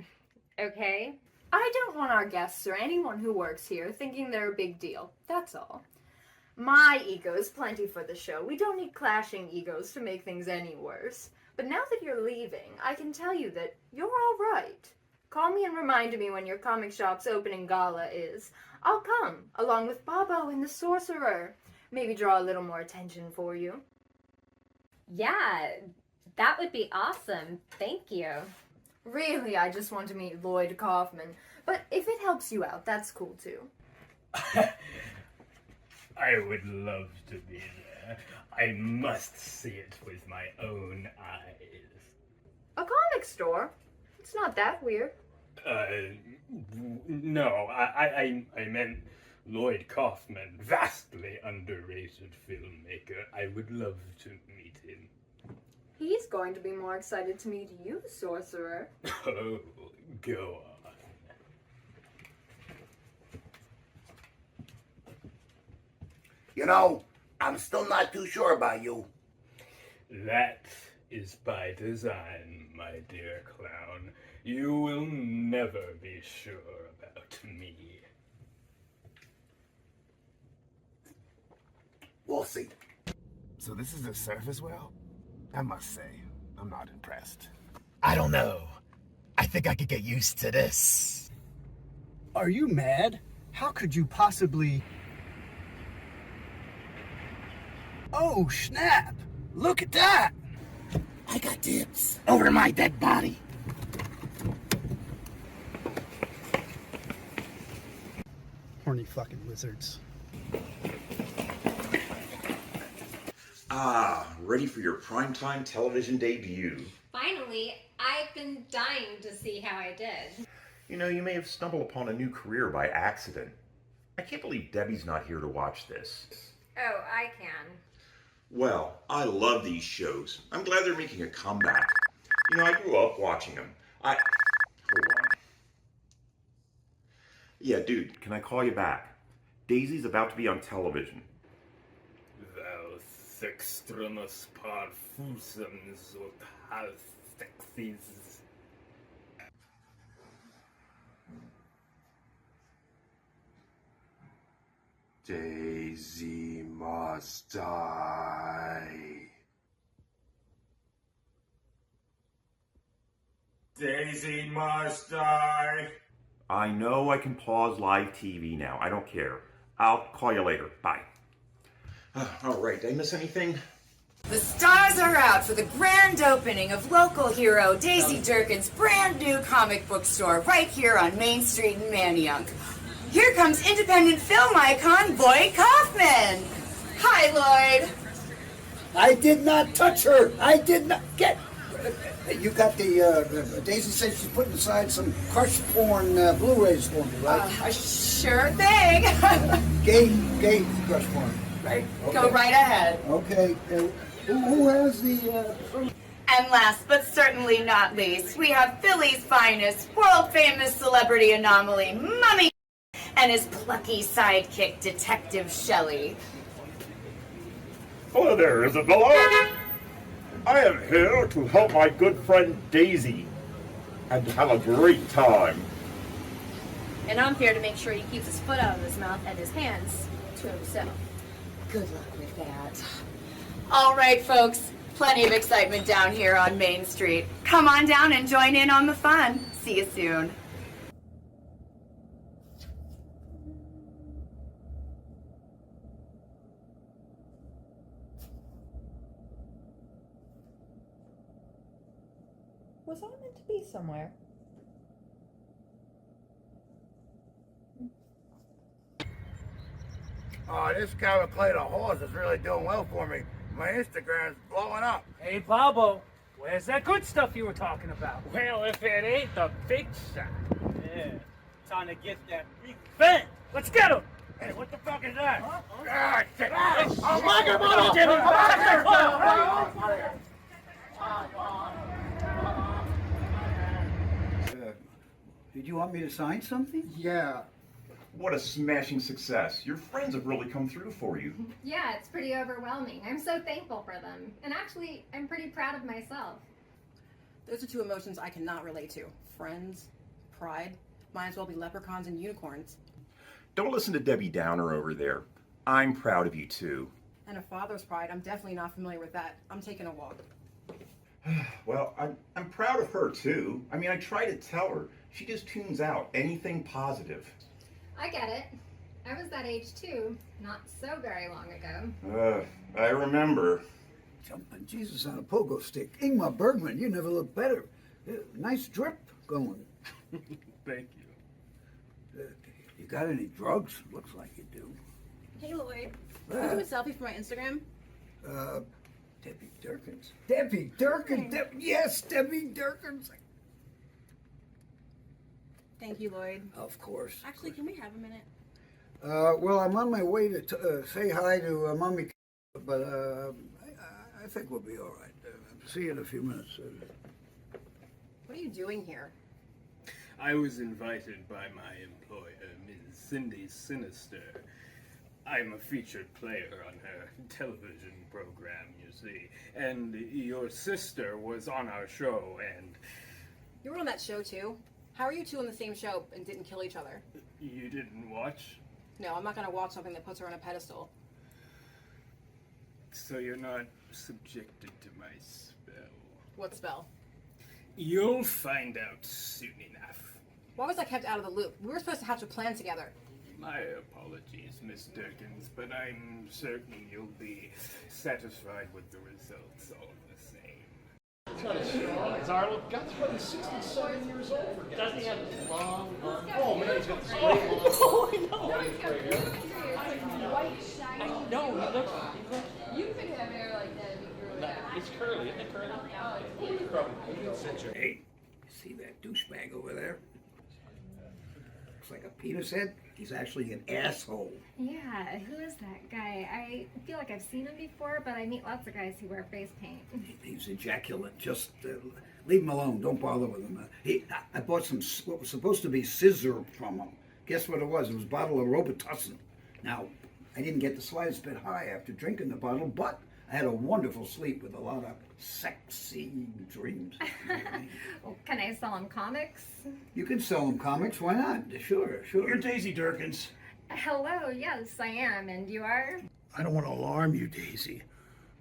okay. I don't want our guests or anyone who works here thinking they're a big deal. That's all. My ego's plenty for the show. We don't need clashing egos to make things any worse. But now that you're leaving, I can tell you that you're all right. Call me and remind me when your comic shop's opening gala is. I'll come, along with Bobbo and the sorcerer. Maybe draw a little more attention for you. Yeah, that would be awesome. Thank you. Really, I just want to meet Lloyd Kaufman. But if it helps you out, that's cool too. I would love to be there. I must see it with my own eyes. A comic store? It's not that weird. No, I meant Lloyd Kaufman, vastly underrated filmmaker. I would love to meet him. He's going to be more excited to meet you, sorcerer. Oh, go on. You know, I'm still not too sure about you. That is by design, my dear clown. You will never be sure about me. We'll see. So this is the surface world? I must say, I'm not impressed. I don't know. I think I could get used to this. Are you mad? How could you possibly... Oh, snap! Look at that! I got dibs over my dead body. Horny fucking lizards. Ah, ready for your primetime television debut. Finally, I've been dying to see how I did. You know, you may have stumbled upon a new career by accident. I can't believe Debbie's not here to watch this. Oh, I can. Well, I love these shows. I'm glad they're making a comeback. You know, I grew up watching them. Hold on. Yeah, dude, can I call you back? Daisy's about to be on television. Thou sextranus parfusums ut half sexis. Daisy must die. Daisy must die. I know I can pause live TV now. I don't care. I'll call you later. Bye. All right, did I miss anything? The stars are out for the grand opening of local hero Daisy Derkins' brand new comic book store right here on Main Street in Manayunk. Here comes independent film icon Lloyd Kaufman. Hi, Lloyd. I did not touch her. I did not get. You got the Daisy said she's putting aside some crush porn Blu-rays for me, right? Sure thing. Gay crush porn, right? Okay. Go right ahead. Okay. Who has the? And last but certainly not least, we have Philly's finest, world-famous celebrity anomaly, Mummy, and his plucky sidekick, Detective Shelley. Hello there, Isabella. I am here to help my good friend Daisy and have a great time. And I'm here to make sure he keeps his foot out of his mouth and his hands to himself. Good luck with that. All right, folks, plenty of excitement down here on Main Street. Come on down and join in on the fun. See you soon. Was I meant to be somewhere? Oh, this Cavalcade of horse is really doing well for me. My Instagram's blowing up. Hey, Bobbo, where's that good stuff you were talking about? Well, if it ain't the big shot. Yeah, time to get that big bang. Let's get him. Hey, what the fuck is that? Huh? Ah, shit. Oh, my God. Did you want me to sign something? Yeah. What a smashing success. Your friends have really come through for you. Yeah, it's pretty overwhelming. I'm so thankful for them. And actually, I'm pretty proud of myself. Those are two emotions I cannot relate to. Friends, pride, might as well be leprechauns and unicorns. Don't listen to Debbie Downer over there. I'm proud of you too. And a father's pride, I'm definitely not familiar with that. I'm taking a walk. Well, I'm proud of her too. I mean, I try to tell her. She just tunes out anything positive. I get it. I was that age too, not so very long ago. I remember. Jumping Jesus on a pogo stick. Ingmar Bergman, you never look better. Nice drip going. Thank you. You got any drugs? Looks like you do. Hey, Lloyd. Can you do a selfie for my Instagram? Debbie Derkins. Debbie Derkins. Yes, Debbie Derkins. Thank you, Lloyd. Of course. Actually, can we have a minute? Well, I'm on my way to say hi to Mommy, but I think we'll be all right. See you in a few minutes. What are you doing here? I was invited by my employer, Ms. Cindy Sinister. I'm a featured player on her television program, you see. And your sister was on our show, and... You were on that show, too? How are you two on the same show and didn't kill each other? You didn't watch? No, I'm not going to watch something that puts her on a pedestal. So you're not subjected to my spell? What spell? You'll find out soon enough. Why was I kept out of the loop? We were supposed to hatch a plan together. My apologies, Miss Derkins, but I'm certain you'll be satisfied with the results all the same. Is our guy's probably 67 years old for doesn't he have long oh man, he's got this great white, shiny. No, he looks. You could have hair like that if you grew it out. It's curly, isn't it curly? Hey, see that douchebag over there? Looks like a penis head. He's actually an asshole. Yeah, who is that guy? I feel like I've seen him before, but I meet lots of guys who wear face paint. He's ejaculate. Just leave him alone. Don't bother with him. I bought some what was supposed to be scissor from him. Guess what it was? It was a bottle of Robitussin. Now, I didn't get the slightest bit high after drinking the bottle, but I had a wonderful sleep with a lot of sexy dreams. Well, can I sell him comics? You can sell him comics. Why not? Sure. You're Daisy Derkins. Hello, yes, I am, and you are? I don't want to alarm you, Daisy,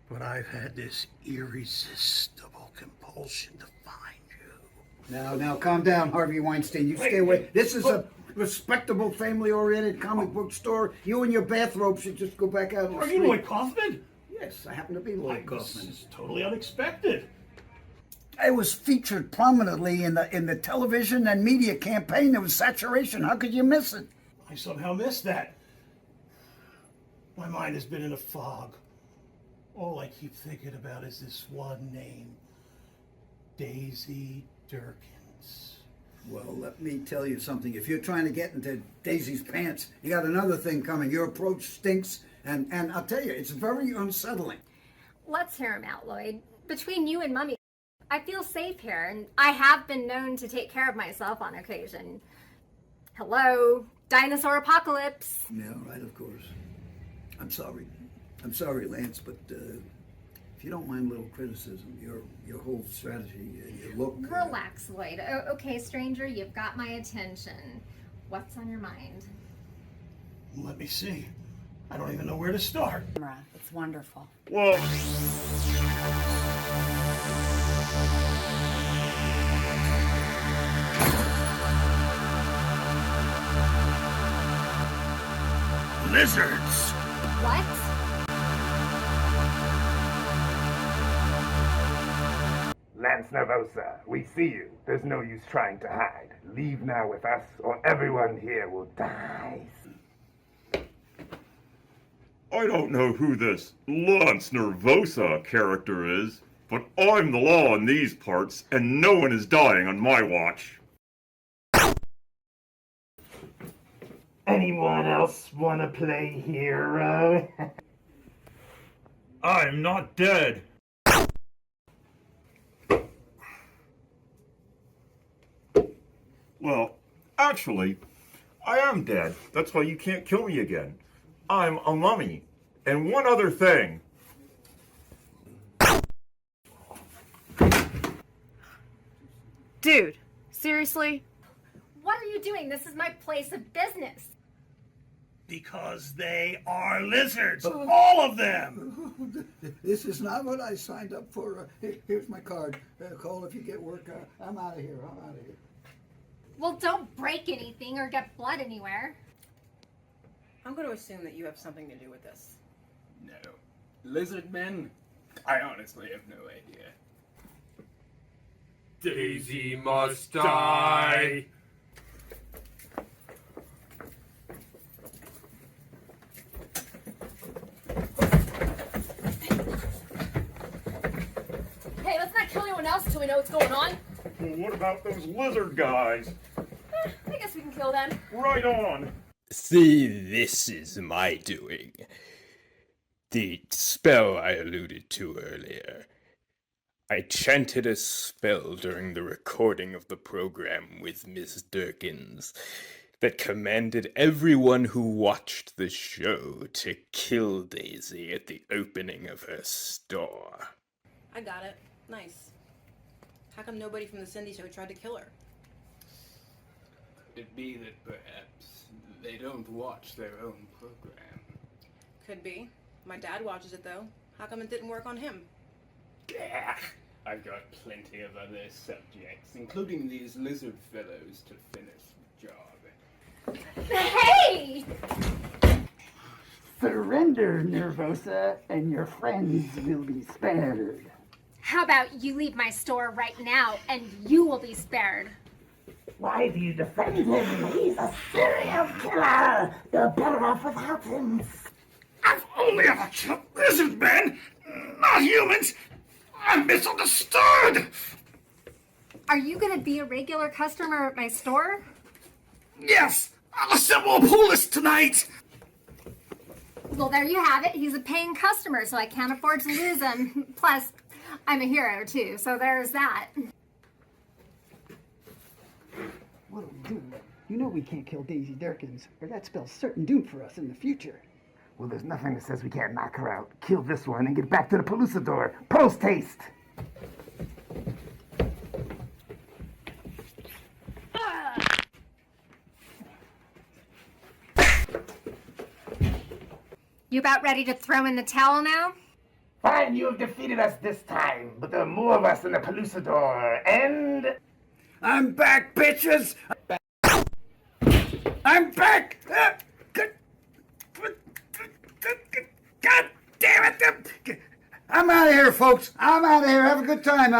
but I've had this irresistible compulsion to find you. Now, calm down, Harvey Weinstein. You stay away. This is a respectable, family-oriented comic book store. You and your bathrobe should just go back out on the Are street. you Lloyd Kaufman? Yes, I happen to be Lloyd Kaufman. This is totally unexpected. I was featured prominently in the television and media campaign. There was saturation. How could you miss it? I somehow missed that. My mind has been in a fog. All I keep thinking about is this one name, Daisy Derkins. Well, let me tell you something. If you're trying to get into Daisy's pants, you got another thing coming. Your approach stinks, and I'll tell you, it's very unsettling. Let's hear him out, Lloyd. Between you and Mummy, I feel safe here, and I have been known to take care of myself on occasion. Hello, dinosaur apocalypse. Yeah, right, of course. I'm sorry, Lance, but if you don't mind a little criticism, your whole strategy, your look... Relax, Lloyd. Okay, stranger, you've got my attention. What's on your mind? Let me see. I don't even know where to start. It's wonderful. Whoa. Lizards! What? Lance Nervosa, we see you. There's no use trying to hide. Leave now with us, or everyone here will die. I don't know who this Lance Nervosa character is, but I'm the law in these parts, and no one is dying on my watch. Anyone else wanna play hero? I'm not dead. Well, actually, I am dead. That's why you can't kill me again. I'm a mummy. And one other thing. Dude, seriously? What are you doing? This is my place of business. Because they are lizards. All of them. This is not what I signed up for. Here's my card. Call if you get work. I'm out of here. Well, don't break anything or get blood anywhere. I'm going to assume that you have something to do with this. No. Lizardmen? I honestly have no idea. Daisy must die! Hey, let's not kill anyone else until we know what's going on. Well, what about those lizard guys? I guess we can kill them. Right on. See, this is my doing. The spell I alluded to earlier. I chanted a spell during the recording of the program with Miss Derkins that commanded everyone who watched the show to kill Daisy at the opening of her store. I got it. Nice. How come nobody from the Cindy show tried to kill her? It be that perhaps they don't watch their own program. Could be. My dad watches it though. How come it didn't work on him? Gah! I've got plenty of other subjects, including these lizard fellows, to finish the job. Hey! Surrender, Nervosa, and your friends will be spared. How about you leave my store right now and you will be spared? Why do you defend him? He's a serial killer. You're better off without him. I've only ever killed lizard men, not humans. I'm misunderstood. Are you gonna be a regular customer at my store? Yes, I'll assemble a pool list tonight. Well, there you have it. He's a paying customer, so I can't afford to lose him. Plus, I'm a hero too, so there's that. What do we do? You know we can't kill Daisy Derkins, or that spells certain doom for us in the future. Well, there's nothing that says we can't knock her out, kill this one, and get back to the Pellucidor. Post haste! You about ready to throw in the towel now? Fine, you have defeated us this time, but there are more of us in the Pelusador, and... I'm back, bitches! I'm back! God damn it! I'm out of here, folks. I'm out of here. Have a good time.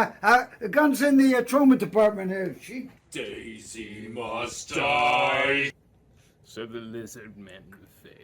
The gun's in the trauma department here. Daisy must die. So the lizardmen failed.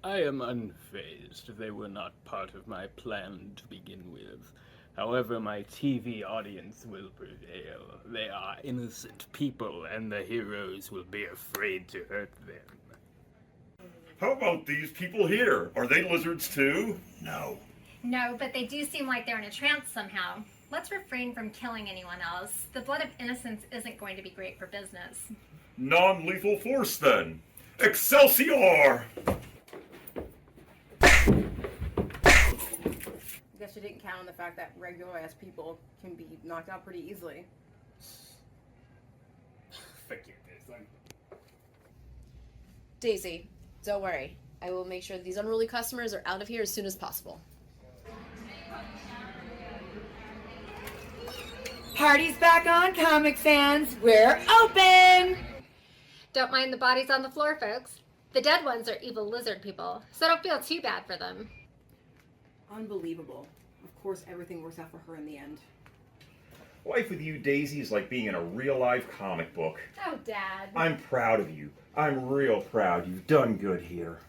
I am unfazed. They were not part of my plan to begin with. However, my TV audience will prevail. They are innocent people, and the heroes will be afraid to hurt them. How about these people here? Are they lizards too? No. No, but they do seem like they're in a trance somehow. Let's refrain from killing anyone else. The blood of innocence isn't going to be great for business. Non-lethal force, then. Excelsior! I guess you didn't count on the fact that regular-ass people can be knocked out pretty easily. Forget this. Daisy, don't worry. I will make sure these unruly customers are out of here as soon as possible. Party's back on, comic fans. We're open! Don't mind the bodies on the floor, folks. The dead ones are evil lizard people, so don't feel too bad for them. Unbelievable. Of course, everything works out for her in the end. Life with you, Daisy, is like being in a real-life comic book. Oh, Dad. I'm proud of you. I'm real proud. You've done good here.